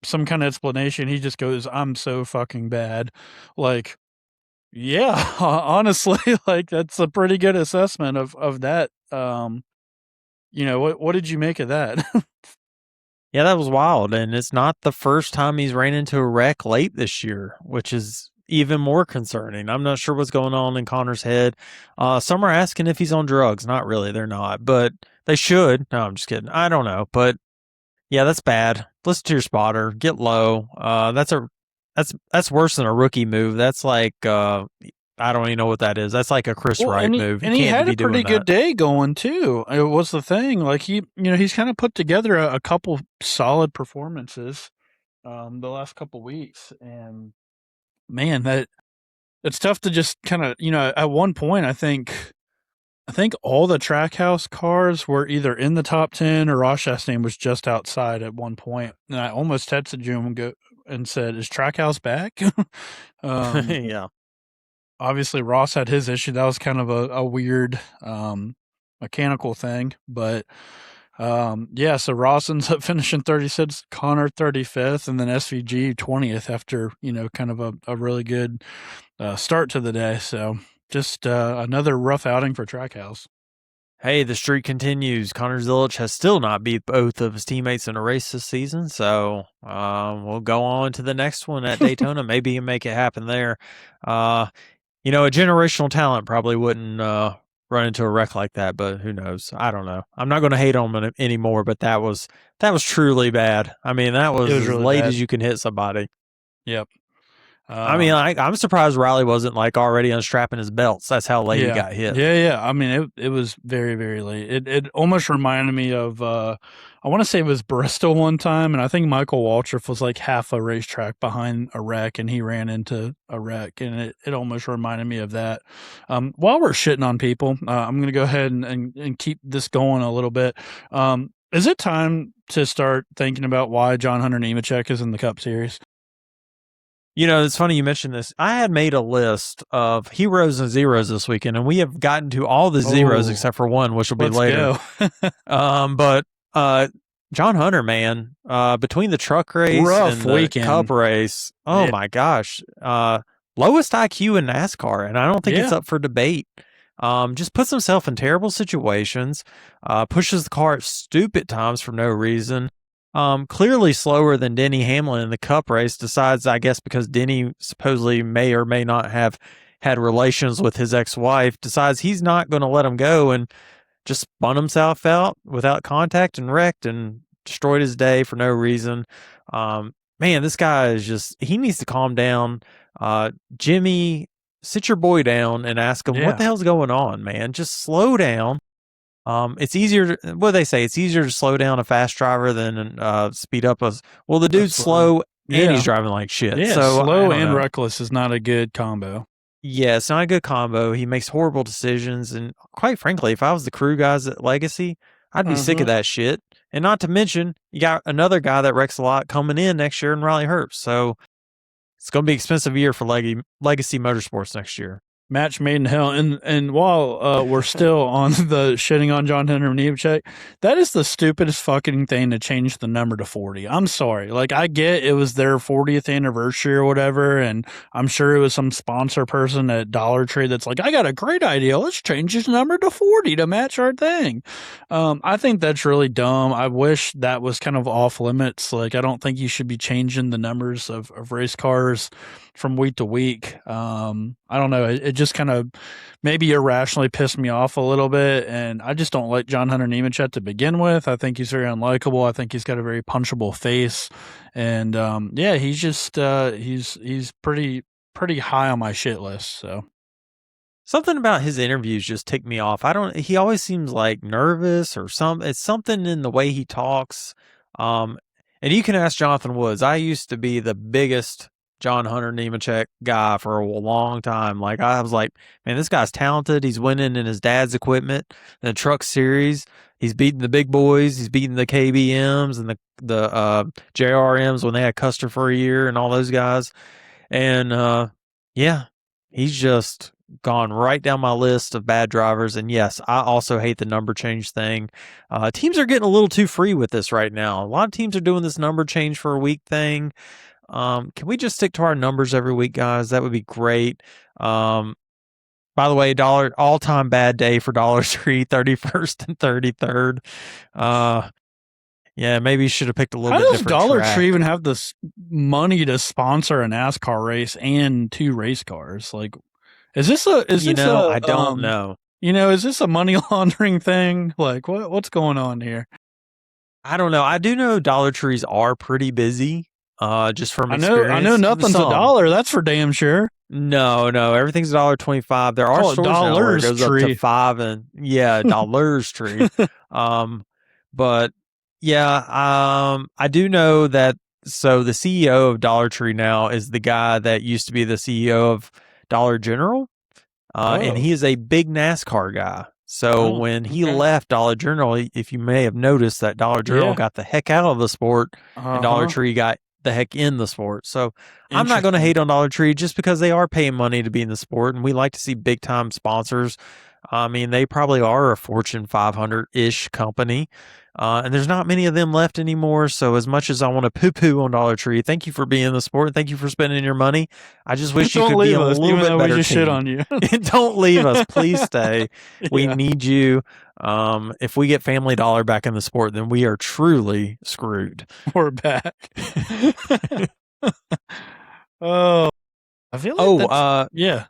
some kind of explanation. He just goes, I'm so fucking bad. Like, yeah, honestly, like that's a pretty good assessment of that. What did you make of that? Yeah, that was wild. And it's not the first time he's ran into a wreck late this year, which is even more concerning. I'm not sure what's going on in Connor's head. Some are asking if he's on drugs. Not really, they're not, but they should. No, I'm just kidding. I don't know. But yeah, that's bad. Listen to your spotter. Get low. That's worse than a rookie move. That's like I don't even know what that is. That's like a Chris Well, Wright move. You he can't had a be pretty doing good that. day going too. It was the thing. Like he's kind of put together a couple solid performances the last couple weeks, and man, that it's tough to just kind of, at one point I think all the Trackhouse cars were either in the top 10 or Ross Chastain was just outside at one point. And I almost texted you and said, "Is Trackhouse back?" um, Yeah. Obviously, Ross had his issue. That was kind of a weird mechanical thing. But yeah, so Ross ends up finishing 36th, Connor 35th, and then SVG 20th after, kind of a really good start to the day. So just another rough outing for Trackhouse. Hey, the streak continues. Connor Zilic has still not beat both of his teammates in a race this season, so we'll go on to the next one at Daytona. Maybe he can make it happen there. Uh, a generational talent probably wouldn't run into a wreck like that, but who knows? I don't know. I'm not going to hate on him anymore, but that was truly bad. I mean, that It was was as really late bad. as you can hit somebody. Yep. I mean, Um, I'm surprised Riley wasn't like already unstrapping his belts. That's how late he yeah. got hit. Yeah, yeah. I mean, it was very, very late. It almost reminded me of I want to say it was Bristol one time, and I think Michael Waltrip was like half a racetrack behind a wreck, and he ran into a wreck, and it almost reminded me of that. While we're shitting on people, I'm gonna go ahead and keep this going a little bit. Is it time to start thinking about why John Hunter Nemechek is in the Cup Series? It's funny you mentioned this. I had made a list of heroes and zeros this weekend, and we have gotten to all the zeros Oh, except for one, which will be let's later. go. But John Hunter, man, between the truck race Rough and the Cup weekend. race, oh Yeah. my gosh, lowest IQ in NASCAR, and I don't think it's Yeah. up for debate. Just puts himself in terrible situations, pushes the car at stupid times for no reason. Clearly slower than Denny Hamlin in the Cup race. Decides, I guess, because Denny supposedly may or may not have had relations with his ex-wife, decides he's not going to let him go and just spun himself out without contact and wrecked and destroyed his day for no reason. Man, this guy is he needs to calm down. Jimmy, sit your boy down and ask him what Yeah. the hell's going on, man. Just slow down. It's easier. What do they say? It's easier to slow down a fast driver than speed up a. Well, the dude's Slow. slow and he's Yeah. driving like shit. Yeah. So I Slow don't and know. reckless is not a good combo. Yeah, it's not a good combo. He makes horrible decisions, and quite frankly, if I was the crew guys at Legacy, I'd be sick of Uh-huh. that shit. And not to mention, you got another guy that wrecks a lot coming in next year in Riley Herbst. So it's going to be an expensive year for Legacy Motorsports next year. match made in hell. And while we're still on the shitting on John Hunter Nemechek, that is the stupidest fucking thing to change the number to 40. I'm sorry. Like, I get it was their 40th anniversary or whatever, and I'm sure it was some sponsor person at Dollar Tree that's like, I got a great idea. Let's change his number to 40 to match our thing. I think that's really dumb. I wish that was kind of off limits. Like, I don't think you should be changing the numbers of race cars from week to week. I don't know. It just kind of maybe irrationally pissed me off a little bit, and I just don't like John Hunter Nemechek to begin with. I think he's very unlikable. I think he's got a very punchable face, and yeah, he's just he's pretty high on my shit list. So Something about his interviews just ticked me off. He always seems like nervous or it's something in the way he talks. And you can ask Jonathan Woods. I used to be the biggest John Hunter Nemechek guy for a long time. Like, I was like, man, this guy's talented. He's winning in his dad's equipment, the truck series. He's beating the big boys. He's beating the KBMs and the JRMs when they had Custer for a year and all those guys. And yeah, he's just gone right down my list of bad drivers. And yes, I also hate the number change thing. Teams are getting a little too free with this right now. A lot of teams are doing this number change for a week thing. Can we just stick to our numbers every week, guys? That would be great. By the way, all-time bad day for Dollar Tree, 31st and 33rd. Yeah, maybe you should have picked a little bit different track. How does Dollar Tree even have this money to sponsor a NASCAR race and 2 race cars? Like, I don't know. Is this a money laundering thing? Like, what's going on here? I don't know. I do know Dollar Trees are pretty busy. Just from experience. I know nothing's $1. That's for damn sure. No, everything's $1.25. There are stores now where it goes up to $5 and Dollars Tree. But yeah, I do know that. So the CEO of Dollar Tree now is the guy that used to be the CEO of Dollar General, and he is a big NASCAR guy. So when he left Dollar General, if you may have noticed that Dollar General got the heck out of the sport, and Dollar Tree got the heck in the sport. So I'm not going to hate on Dollar Tree just because they are paying money to be in the sport, and we like to see big time sponsors. I mean, they probably are a Fortune 500-ish company, and there's not many of them left anymore. So as much as I want to poo-poo on Dollar Tree, thank you for being in the sport. Thank you for spending your money. I just wish you could be a little bit better. We just shit on you. Don't leave us. Please stay. We need you. If we get Family Dollar back in the sport, then we are truly screwed. We're back. Oh, I feel like yeah.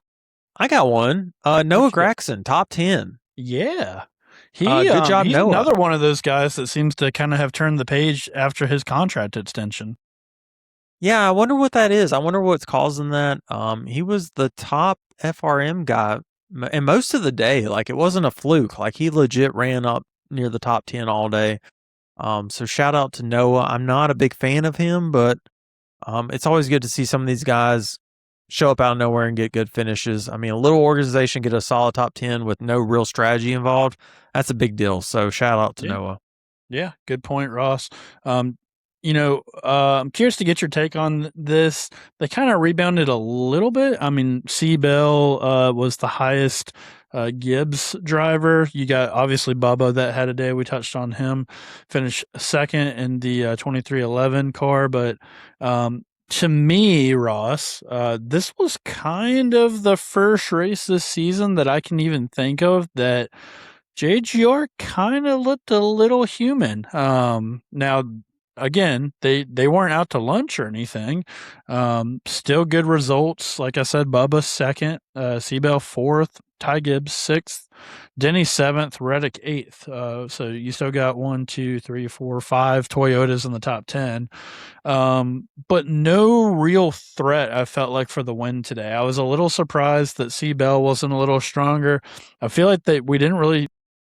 I got one. Noah Gragson, top 10. Yeah. Good job, he's Noah. Another one of those guys that seems to kind of have turned the page after his contract extension. Yeah, I wonder what that is. I wonder what's causing that. He was the top FRM guy and most of the day. Like, it wasn't a fluke. Like, he legit ran up near the top 10 all day. So shout out to Noah. I'm not a big fan of him, but it's always good to see some of these guys show up out of nowhere and get good finishes. I mean, a little organization get a solid top 10 with no real strategy involved. That's a big deal. So shout out to Noah. Yeah, good point, Ross. I'm curious to get your take on this. They kind of rebounded a little bit. I mean, C-Bell was the highest Gibbs driver. You got obviously Bubba that had a day. We touched on him. Finished second in the 2311 car, but to me, Ross, this was kind of the first race this season that I can even think of that JGR kind of looked a little human. Now, again, they weren't out to lunch or anything. Still good results. Like I said, Bubba second, C-Bell fourth, Ty Gibbs sixth, Denny seventh, Reddick eighth. So you still got 1, 2, 3, 4, 5 Toyotas in the top 10. But no real threat, I felt like, for the win today. I was a little surprised that C-Bell wasn't a little stronger. I feel like that we didn't really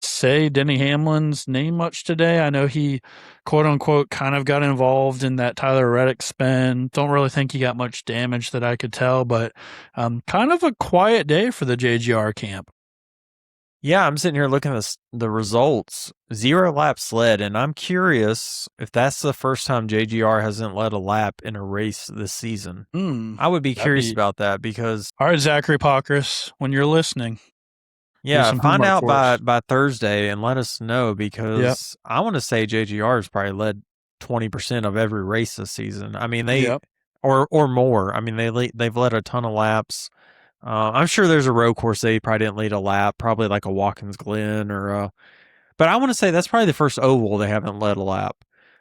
say Denny Hamlin's name much today. I know he, quote unquote, kind of got involved in that Tyler Reddick spin. Don't really think he got much damage that I could tell, but kind of a quiet day for the JGR camp. Yeah, I'm sitting here looking at the results. 0 laps led, and I'm curious if that's the first time JGR hasn't led a lap in a race this season. Hmm. I would be That'd curious be about that because all right, Zachary Pockris. When you're listening, do yeah, some find homework out for by us. by Thursday and let us know Yep. because I want to say JGR has probably led 20% of every race this season. I mean, they Yep. or more. I mean, they've led a ton of laps. I'm sure there's a road course they probably didn't lead a lap, probably like a Watkins Glen or but I want to say that's probably the first oval they haven't led a lap.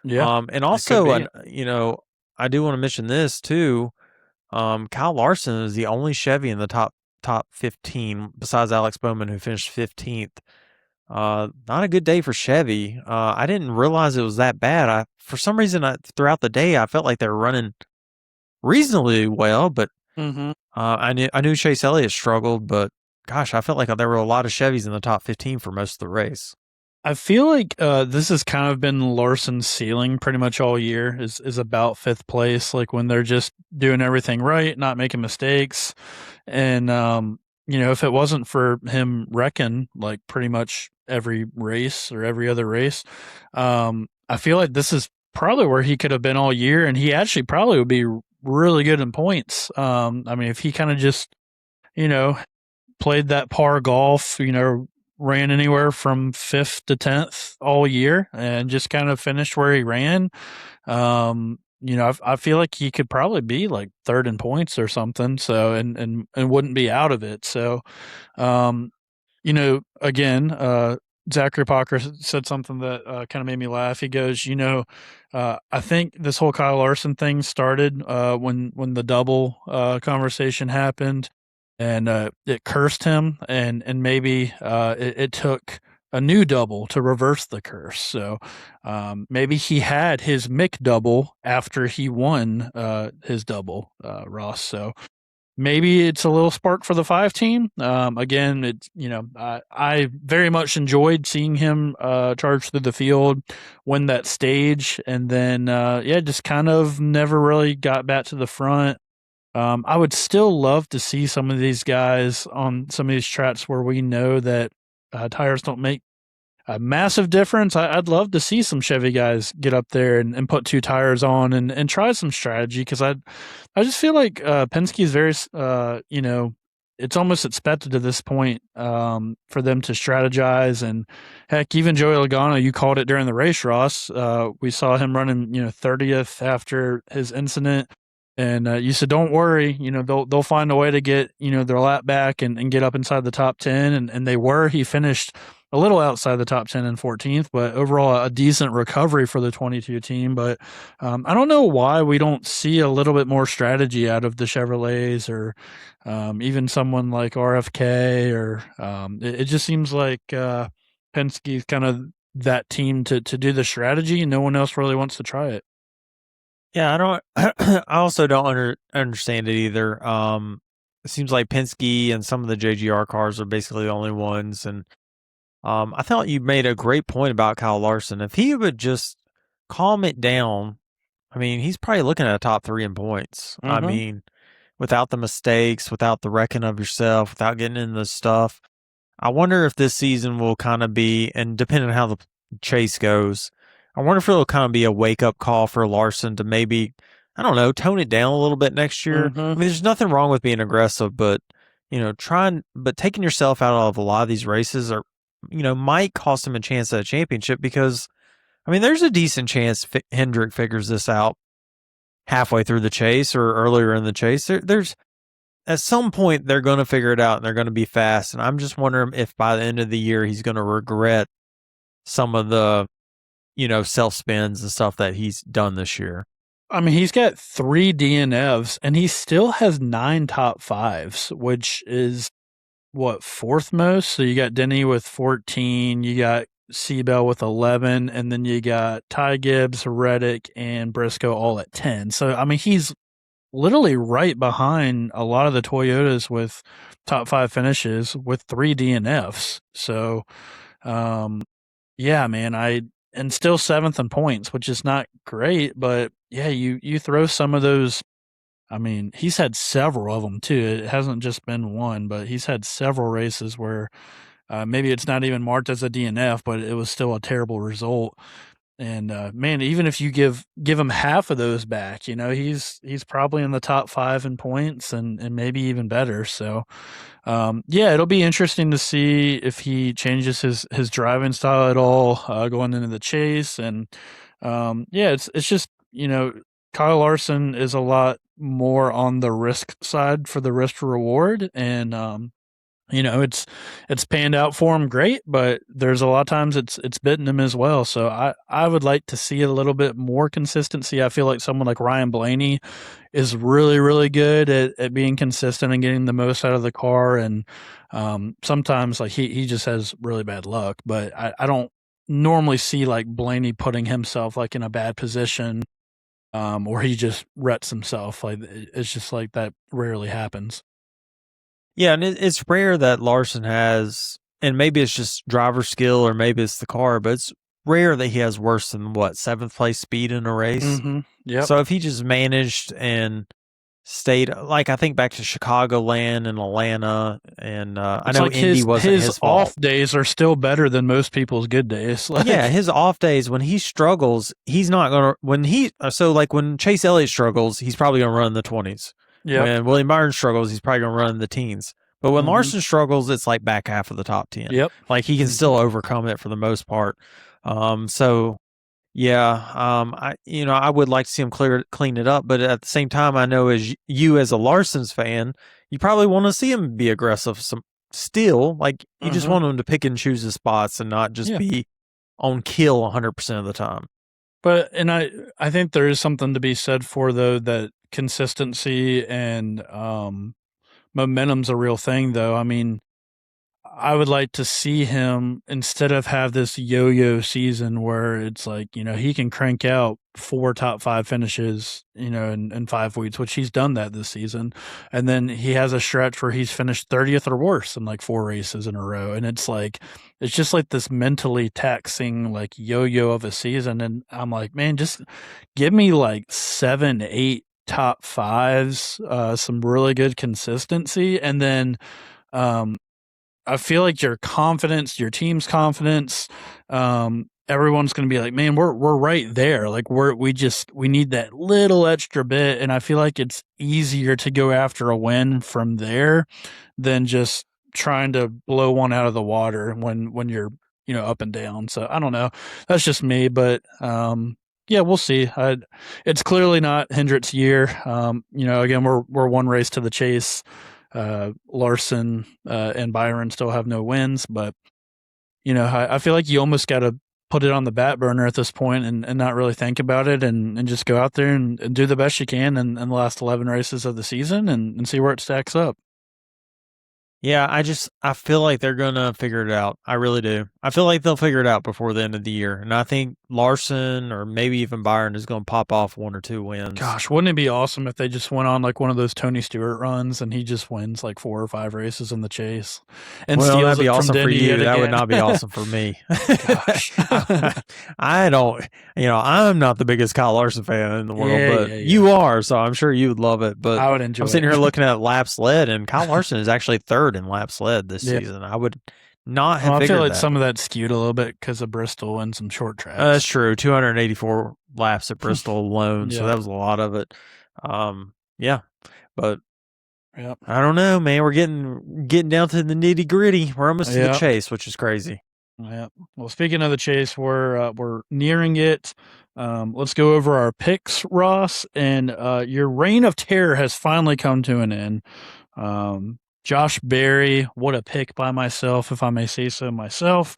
Yeah. And It could also, be. I do want to mention this too. Kyle Larson is the only Chevy in the top 15 besides Alex Bowman, who finished 15th. Not a good day for Chevy. I didn't realize it was that bad. For some reason, throughout the day, I felt like they were running reasonably well, but Mm-hmm. I knew Chase Elliott struggled, but gosh, I felt like there were a lot of Chevys in the top 15 for most of the race. I feel like this has kind of been Larson's ceiling pretty much all year is about fifth place. Like when they're just doing everything right, not making mistakes, and if it wasn't for him wrecking like pretty much every race or every other race, I feel like this is probably where he could have been all year, and he actually probably would be really good in points. I mean, if he kind of just you know played that par golf, ran anywhere from fifth to 10th all year and just kind of finished where he ran. I feel like he could probably be like third in points or something. So, and wouldn't be out of it. So, um, again, Zachary Parker said something that kind of made me laugh. He goes, I think this whole Kyle Larson thing started when the double conversation happened, and it cursed him, and maybe it took a new double to reverse the curse. So maybe he had his Mick double after he won his double, Ross. So maybe it's a little spark for the 5 team. Again, it's I very much enjoyed seeing him charge through the field, win that stage, and then just kind of never really got back to the front. I would still love to see some of these guys on some of these tracks where we know that tires don't make a massive difference. I'd love to see some Chevy guys get up there and put two tires on and try some strategy because I just feel like Penske is very it's almost expected at this point for them to strategize, and heck, even Joey Logano, you called it during the race, Ross. We saw him running 30th after his incident. And you said, "Don't worry, they'll find a way to get their lap back and get up inside the top 10." And they were. He finished a little outside the top 10 and 14th, but overall a decent recovery for the 22 team. But I don't know why we don't see a little bit more strategy out of the Chevrolets or even someone like RFK, or it just seems like Penske's kind of that team to do the strategy, and no one else really wants to try it. Yeah, I don't. I also don't understand it either. It seems like Penske and some of the JGR cars are basically the only ones. And I thought you made a great point about Kyle Larson. If he would just calm it down, I mean, he's probably looking at a top 3 in points. I Mm-hmm. mean, without the mistakes, without the wrecking of yourself, without getting into the stuff. I wonder if this season will kind of be, and depending on how the chase goes, I wonder if it'll kind of be a wake up call for Larson to maybe, I don't know, tone it down a little bit next year. Mm-hmm. I mean, there's nothing wrong with being aggressive, but but taking yourself out of a lot of these races might cost him a chance at a championship because, I mean, there's a decent chance Hendrick figures this out halfway through the chase or earlier in the chase. There's at some point they're going to figure it out and they're going to be fast. And I'm just wondering if by the end of the year he's going to regret some of the, self spins and stuff that he's done this year. I mean, he's got 3 DNFs and he still has 9 top 5s, which is what, fourth most? So you got Denny with 14, you got Seabell with 11, and then you got Ty Gibbs, Reddick, and Briscoe all at 10. So, I mean, he's literally right behind a lot of the Toyotas with top 5 finishes with 3 DNFs. So, yeah, man, and still seventh in points, which is not great, but yeah, you throw some of those. I mean, he's had several of them too. It hasn't just been one, but he's had several races where Maybe it's not even marked as a DNF, but it was still a terrible result. And man, even if you give him half of those back, he's probably in the top 5 in points and maybe even better. So yeah, it'll be interesting to see if he changes his driving style at all going into the chase. And yeah, it's just Kyle Larson is a lot more on the risk side for the risk reward, and it's panned out for him great, but there's a lot of times it's bitten him as well. So I would like to see a little bit more consistency. I feel like someone like Ryan Blaney is really, really good at being consistent and getting the most out of the car. And sometimes like he just has really bad luck, but I don't normally see like Blaney putting himself like in a bad position or he just wrecks himself. Like it's just like that rarely happens. Yeah, and it's rare that Larson has, and maybe it's just driver skill or maybe it's the car, but it's rare that he has worse than what, 7th place speed in a race. Mm-hmm. Yep. So if he just managed and stayed, like I think back to Chicagoland and Atlanta, and I know like Indy wasn't his fault. off days are still better than most people's good days. Like, Yeah, his off days when he struggles, he's not gonna when Chase Elliott struggles, he's probably gonna run in the 20s. yep. When William Byron struggles, he's probably gonna run in the teens. But when Mhm. Larson struggles, it's like back half of the top 10. Yep. Like he can still overcome it for the most part. So yeah, I would like to see him clean it up, but at the same time, I know as you as a Larson's fan, you probably want to see him be aggressive. Still, like you just want him to pick and choose his spots and not just Yeah. be on kill 100% of the time. But and I think there is something to be said for though that consistency and momentum's a real thing though. I mean, I would like to see him instead of have this yo-yo season where it's like, he can crank out 4 top 5 finishes, in 5 weeks, which he's done that this season. And then he has a stretch where he's finished 30th or worse in like 4 races in a row. And it's just like this mentally taxing, like yo-yo of a season. And I'm like, man, just give me like 7, 8 top 5s, some really good consistency. And then, I feel like your confidence, your team's confidence, everyone's going to be like, man, we're right there. Like we need that little extra bit. And I feel like it's easier to go after a win from there than just trying to blow one out of the water when you're, up and down. So I don't know. That's just me, but, yeah, we'll see. It's clearly not Hendrick's year. Again, we're one race to the chase. Larson and Byron still have no wins, but I feel like you almost got to put it on the back burner at this point and not really think about it and just go out there and do the best you can in the last 11 races of the season and see where it stacks up. Yeah, I feel like they're gonna figure it out. I really do. I feel like they'll figure it out before the end of the year, and I think Larson or maybe even Byron is gonna pop off 1 or 2 wins. Gosh, wouldn't it be awesome if they just went on like one of those Tony Stewart runs and he just wins like 4 or 5 races in the chase and Well, steals that'd be it from awesome for Denny you. yet That would again? not be awesome for me. Gosh. I don't, I'm not the biggest Kyle Larson fan in the world, Yeah, but yeah, yeah. you are, so I'm sure you would love it. But I would enjoy I'm sitting it. here looking at laps led, and Kyle Larson is actually 3rd in laps led this Yeah. season. I would not have Well, I figured feel like that. some of that skewed a little bit because of Bristol and some short tracks. That's true. 284 laps at Bristol alone, so Yeah. that was a lot of it. Yeah, but Yep. I don't know, man. We're getting down to the nitty gritty. We're almost to the Yep. chase, which is crazy. Yeah. Well, speaking of the chase, we're nearing it. Let's go over our picks, Ross. And your reign of terror has finally come to an end. Josh Berry, what a pick by myself, if I may say so myself.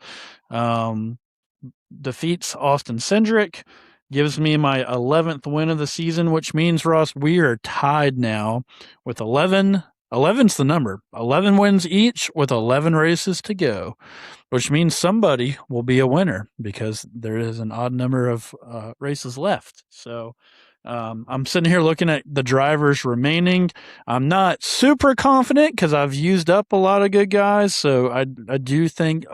Defeats Austin Cindric, gives me my 11th win of the season, which means, Ross, we are tied now with 11. 11's the number. 11 wins each with 11 races to go, which means somebody will be a winner because there is an odd number of races left. So I'm sitting here looking at the drivers remaining. I'm not super confident because I've used up a lot of good guys. So I do think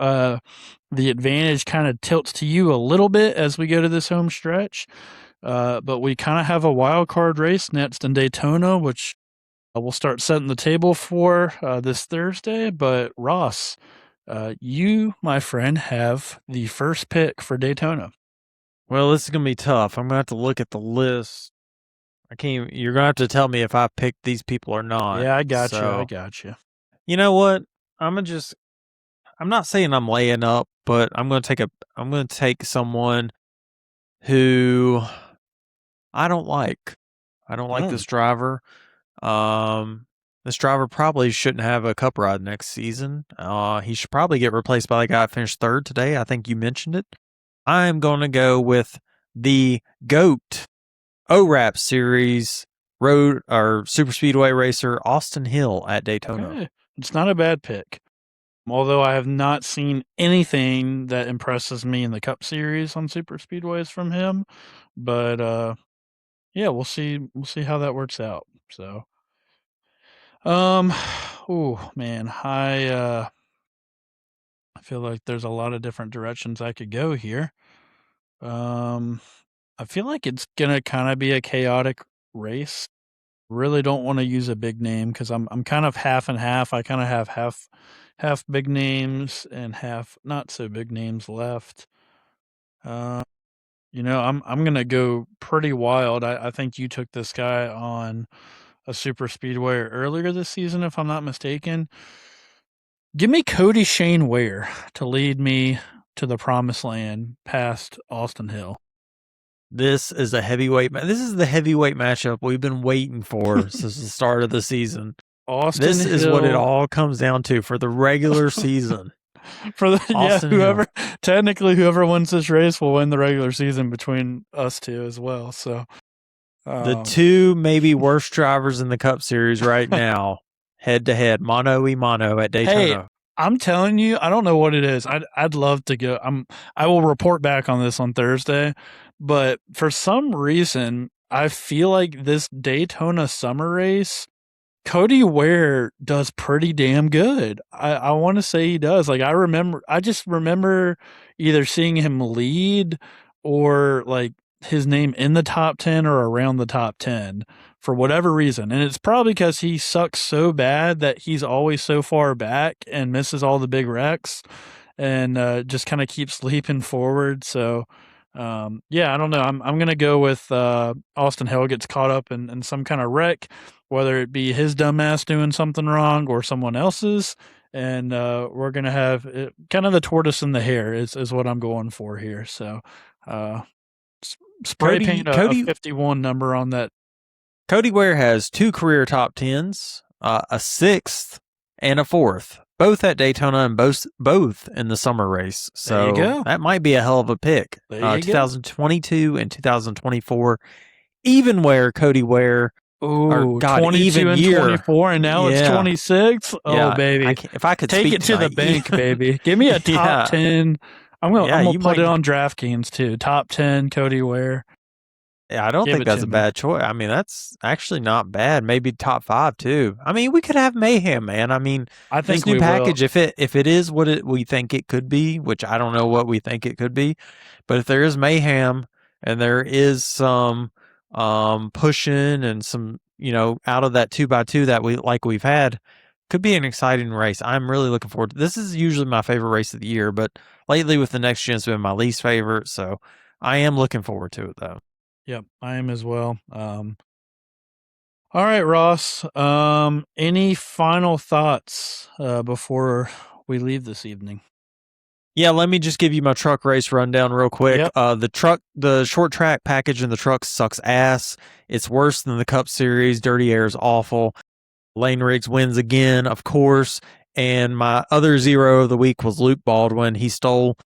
the advantage kind of tilts to you a little bit as we go to this home stretch. But we kind of have a wild card race next in Daytona, which we'll start setting the table for this Thursday. But Ross, You, my friend, have the first pick for Daytona. Well, this is gonna be tough. I'm gonna have to look at the list. I can't. You're gonna have to tell me if I picked these people or not. Yeah, I got you. I So got you. you know what? I'm gonna just. I'm not saying I'm laying up, but I'm gonna take a. I'm gonna take someone who I don't like. I don't like Oh, this driver. Um, this driver probably shouldn't have a cup ride next season. He should probably get replaced by the guy that finished third today. I think you mentioned it. I'm going to go with the GOAT ORAP Series road or Super Speedway racer Austin Hill at Daytona. okay. It's not a bad pick. Although I have not seen anything that impresses me in the Cup Series on Super Speedways from him, but yeah, we'll see. We'll see how that works out. So, um, oh man, I feel like there's a lot of different directions I could go here. Um, I feel like it's gonna kind of be a chaotic race. Really don't want to use a big name because I'm kind of half and half. I kind of have half big names and half not so big names left. Uh, I'm gonna go pretty wild. I think you took this guy on a super speedway earlier this season, if I'm not mistaken. Give me Cody Shane Ware to lead me to the promised land past Austin Hill. This is a heavyweight. This is the heavyweight matchup we've been waiting for since the start of the season. Austin This is what it Hill all comes down to for the regular season. for the Austin Hill. whoever wins this race will win the regular season between us two as well. So The um, two maybe worst drivers in the Cup Series right now, head to head, mano y mano at hey, Daytona. I'm telling you, I don't know what it is. I'd love to go. I will report back on this on Thursday, but for some reason, I feel like this Daytona summer race, Cody Ware does pretty damn good. I want to say he does. Like I just remember either seeing him lead or like his name in the top 10 or around the top 10 for whatever reason. And it's probably because he sucks so bad that he's always so far back and misses all the big wrecks and just kind of keeps leaping forward. So, yeah, I don't know. I'm gonna go with Austin Hill gets caught up in some kind of wreck, whether it be his dumbass doing something wrong or someone else's, and we're gonna have kind of the tortoise and the hare is what I'm going for here. So, uh, spray Cody paint a Cody 51 number on that. Cody Ware has two career top tens, a sixth and a fourth, both at Daytona and both in the summer race. There you So go. that might be a hell of a pick. There you go. 2022 and 2024, even where Cody Ware, or Ooh, God, 22 even and year. 24, and now it's Yeah, 26. Oh, yeah. baby. If I could Take speak it to the tonight, bank, baby. Give me a top yeah, 10. yeah. I'm gonna You put it might. on DraftKings too. Top 10 Cody Ware. Yeah, I don't Give think it that's to a me. bad choice. I mean, that's actually not bad. Maybe top five too. I mean, we could have mayhem, man. I mean, I this think new we will. package, if it is what we think it could be, which I don't know what we think it could be, but if there is mayhem and there is some pushing and some out of that 2x2 that we've had, could be an exciting race. I'm really looking forward to this. Is usually my favorite race of the year, but lately with the next gen's been my least favorite. So I am looking forward to it though. Yep, I am as well. All right, Ross. Any final thoughts before we leave this evening? Yeah, let me just give you my truck race rundown real quick. Yep. The short track package in the truck sucks ass. It's worse than the Cup Series. Dirty Air is awful. Lane Riggs wins again, of course. And my other zero of the week was Luke Baldwin. He stole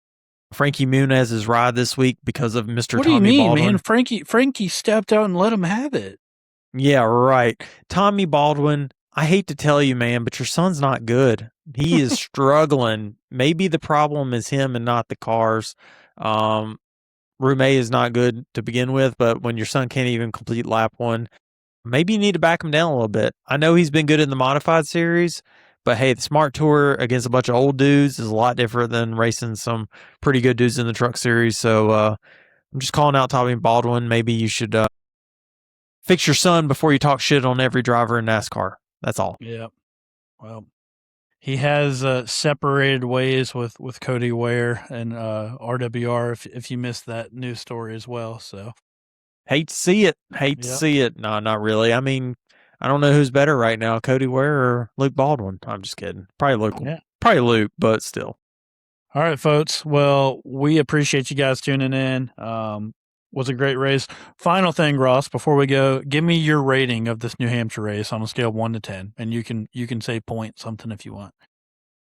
Frankie Muniz's ride this week because of Mr. What do you Tommy mean, man? Baldwin. Frankie stepped out and let him have it. Yeah, right. Tommy Baldwin, I hate to tell you, man, but your son's not good. He is struggling. Maybe the problem is him and not the cars. Um, Rume is not good to begin with, but when your son can't even complete lap one, maybe you need to back him down a little bit. I know he's been good in the modified series, but hey, the Smart Tour against a bunch of old dudes is a lot different than racing some pretty good dudes in the truck series. So I'm just calling out Tommy Baldwin. Maybe you should fix your son before you talk shit on every driver in NASCAR. That's all. Yep. Well, he has separated ways with Cody Ware and RWR. If you missed that news story as well, so Hate to see it. Hate to yeah, see it. No, not really. I mean, I don't know who's better right now, Cody Ware or Luke Baldwin. I'm just kidding. Probably Luke. yeah. Probably Luke, but still. All right, folks. Well, we appreciate you guys tuning in. Was a great race. Final thing, Ross, before we go, give me your rating of this New Hampshire race on a scale of 1 to 10, and you can say point something if you want.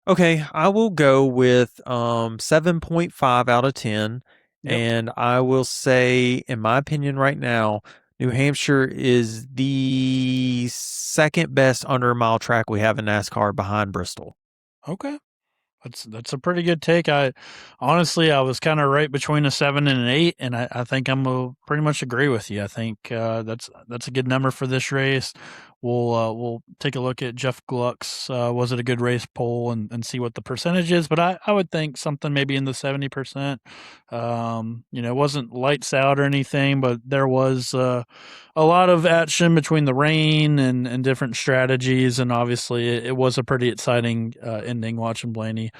Okay, I will go with 7.5 out of 10. Yep. And I will say, in my opinion, right now, New Hampshire is the second best under a mile track we have in NASCAR behind Bristol. Okay. That's a pretty good take. I honestly I was kind of right between a 7 and an 8, and I think I'm gonna pretty much agree with you. I think that's a good number for this race. We'll take a look at Jeff Gluck's was it a good race poll and see what the percentage is. But I would think something maybe in the 70%. It wasn't lights out or anything, but there was a lot of action between the rain and different strategies, and obviously it was a pretty exciting ending watching Blaney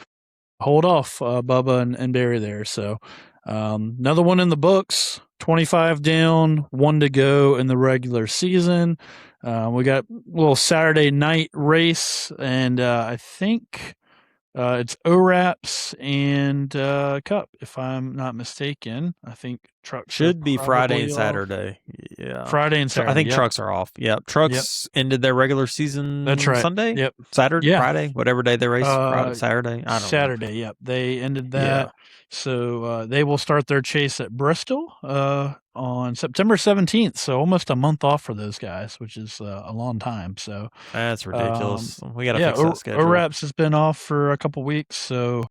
hold off Bubba and Barry there. So another one in the books. 25 down, 1 to go in the regular season. We got a little Saturday night race, and I think it's ORAPs and Cup, if I'm not mistaken. I think trucks Should be Friday and off. Saturday. Yeah. Friday and Saturday. I think yep. trucks are off. Yeah. Trucks ended their regular season That's right. Sunday? Yep. Saturday? Yeah. Friday? Whatever day they race. Friday, Saturday? I don't Saturday, know. yep. They ended that. Yeah. So they will start their chase at Bristol on September 17th. So almost a month off for those guys, which is a long time. So That's ridiculous. We got to fix that schedule. ORAPs has been off for a couple weeks. So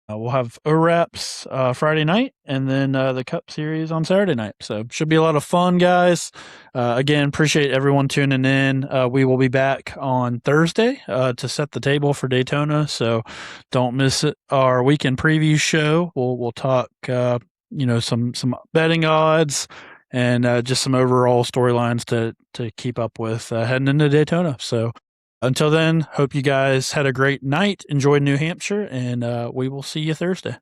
we'll have ORAPs Friday night, and then the Cup Series on Saturday night. So should be a lot of fun, guys. Again, appreciate everyone tuning in. We will be back on Thursday to set the table for Daytona. So don't miss it. Our weekend preview show. We'll talk, some betting odds and just some overall storylines to keep up with heading into Daytona. So. Until then, hope you guys had a great night, enjoyed New Hampshire, and we will see you Thursday.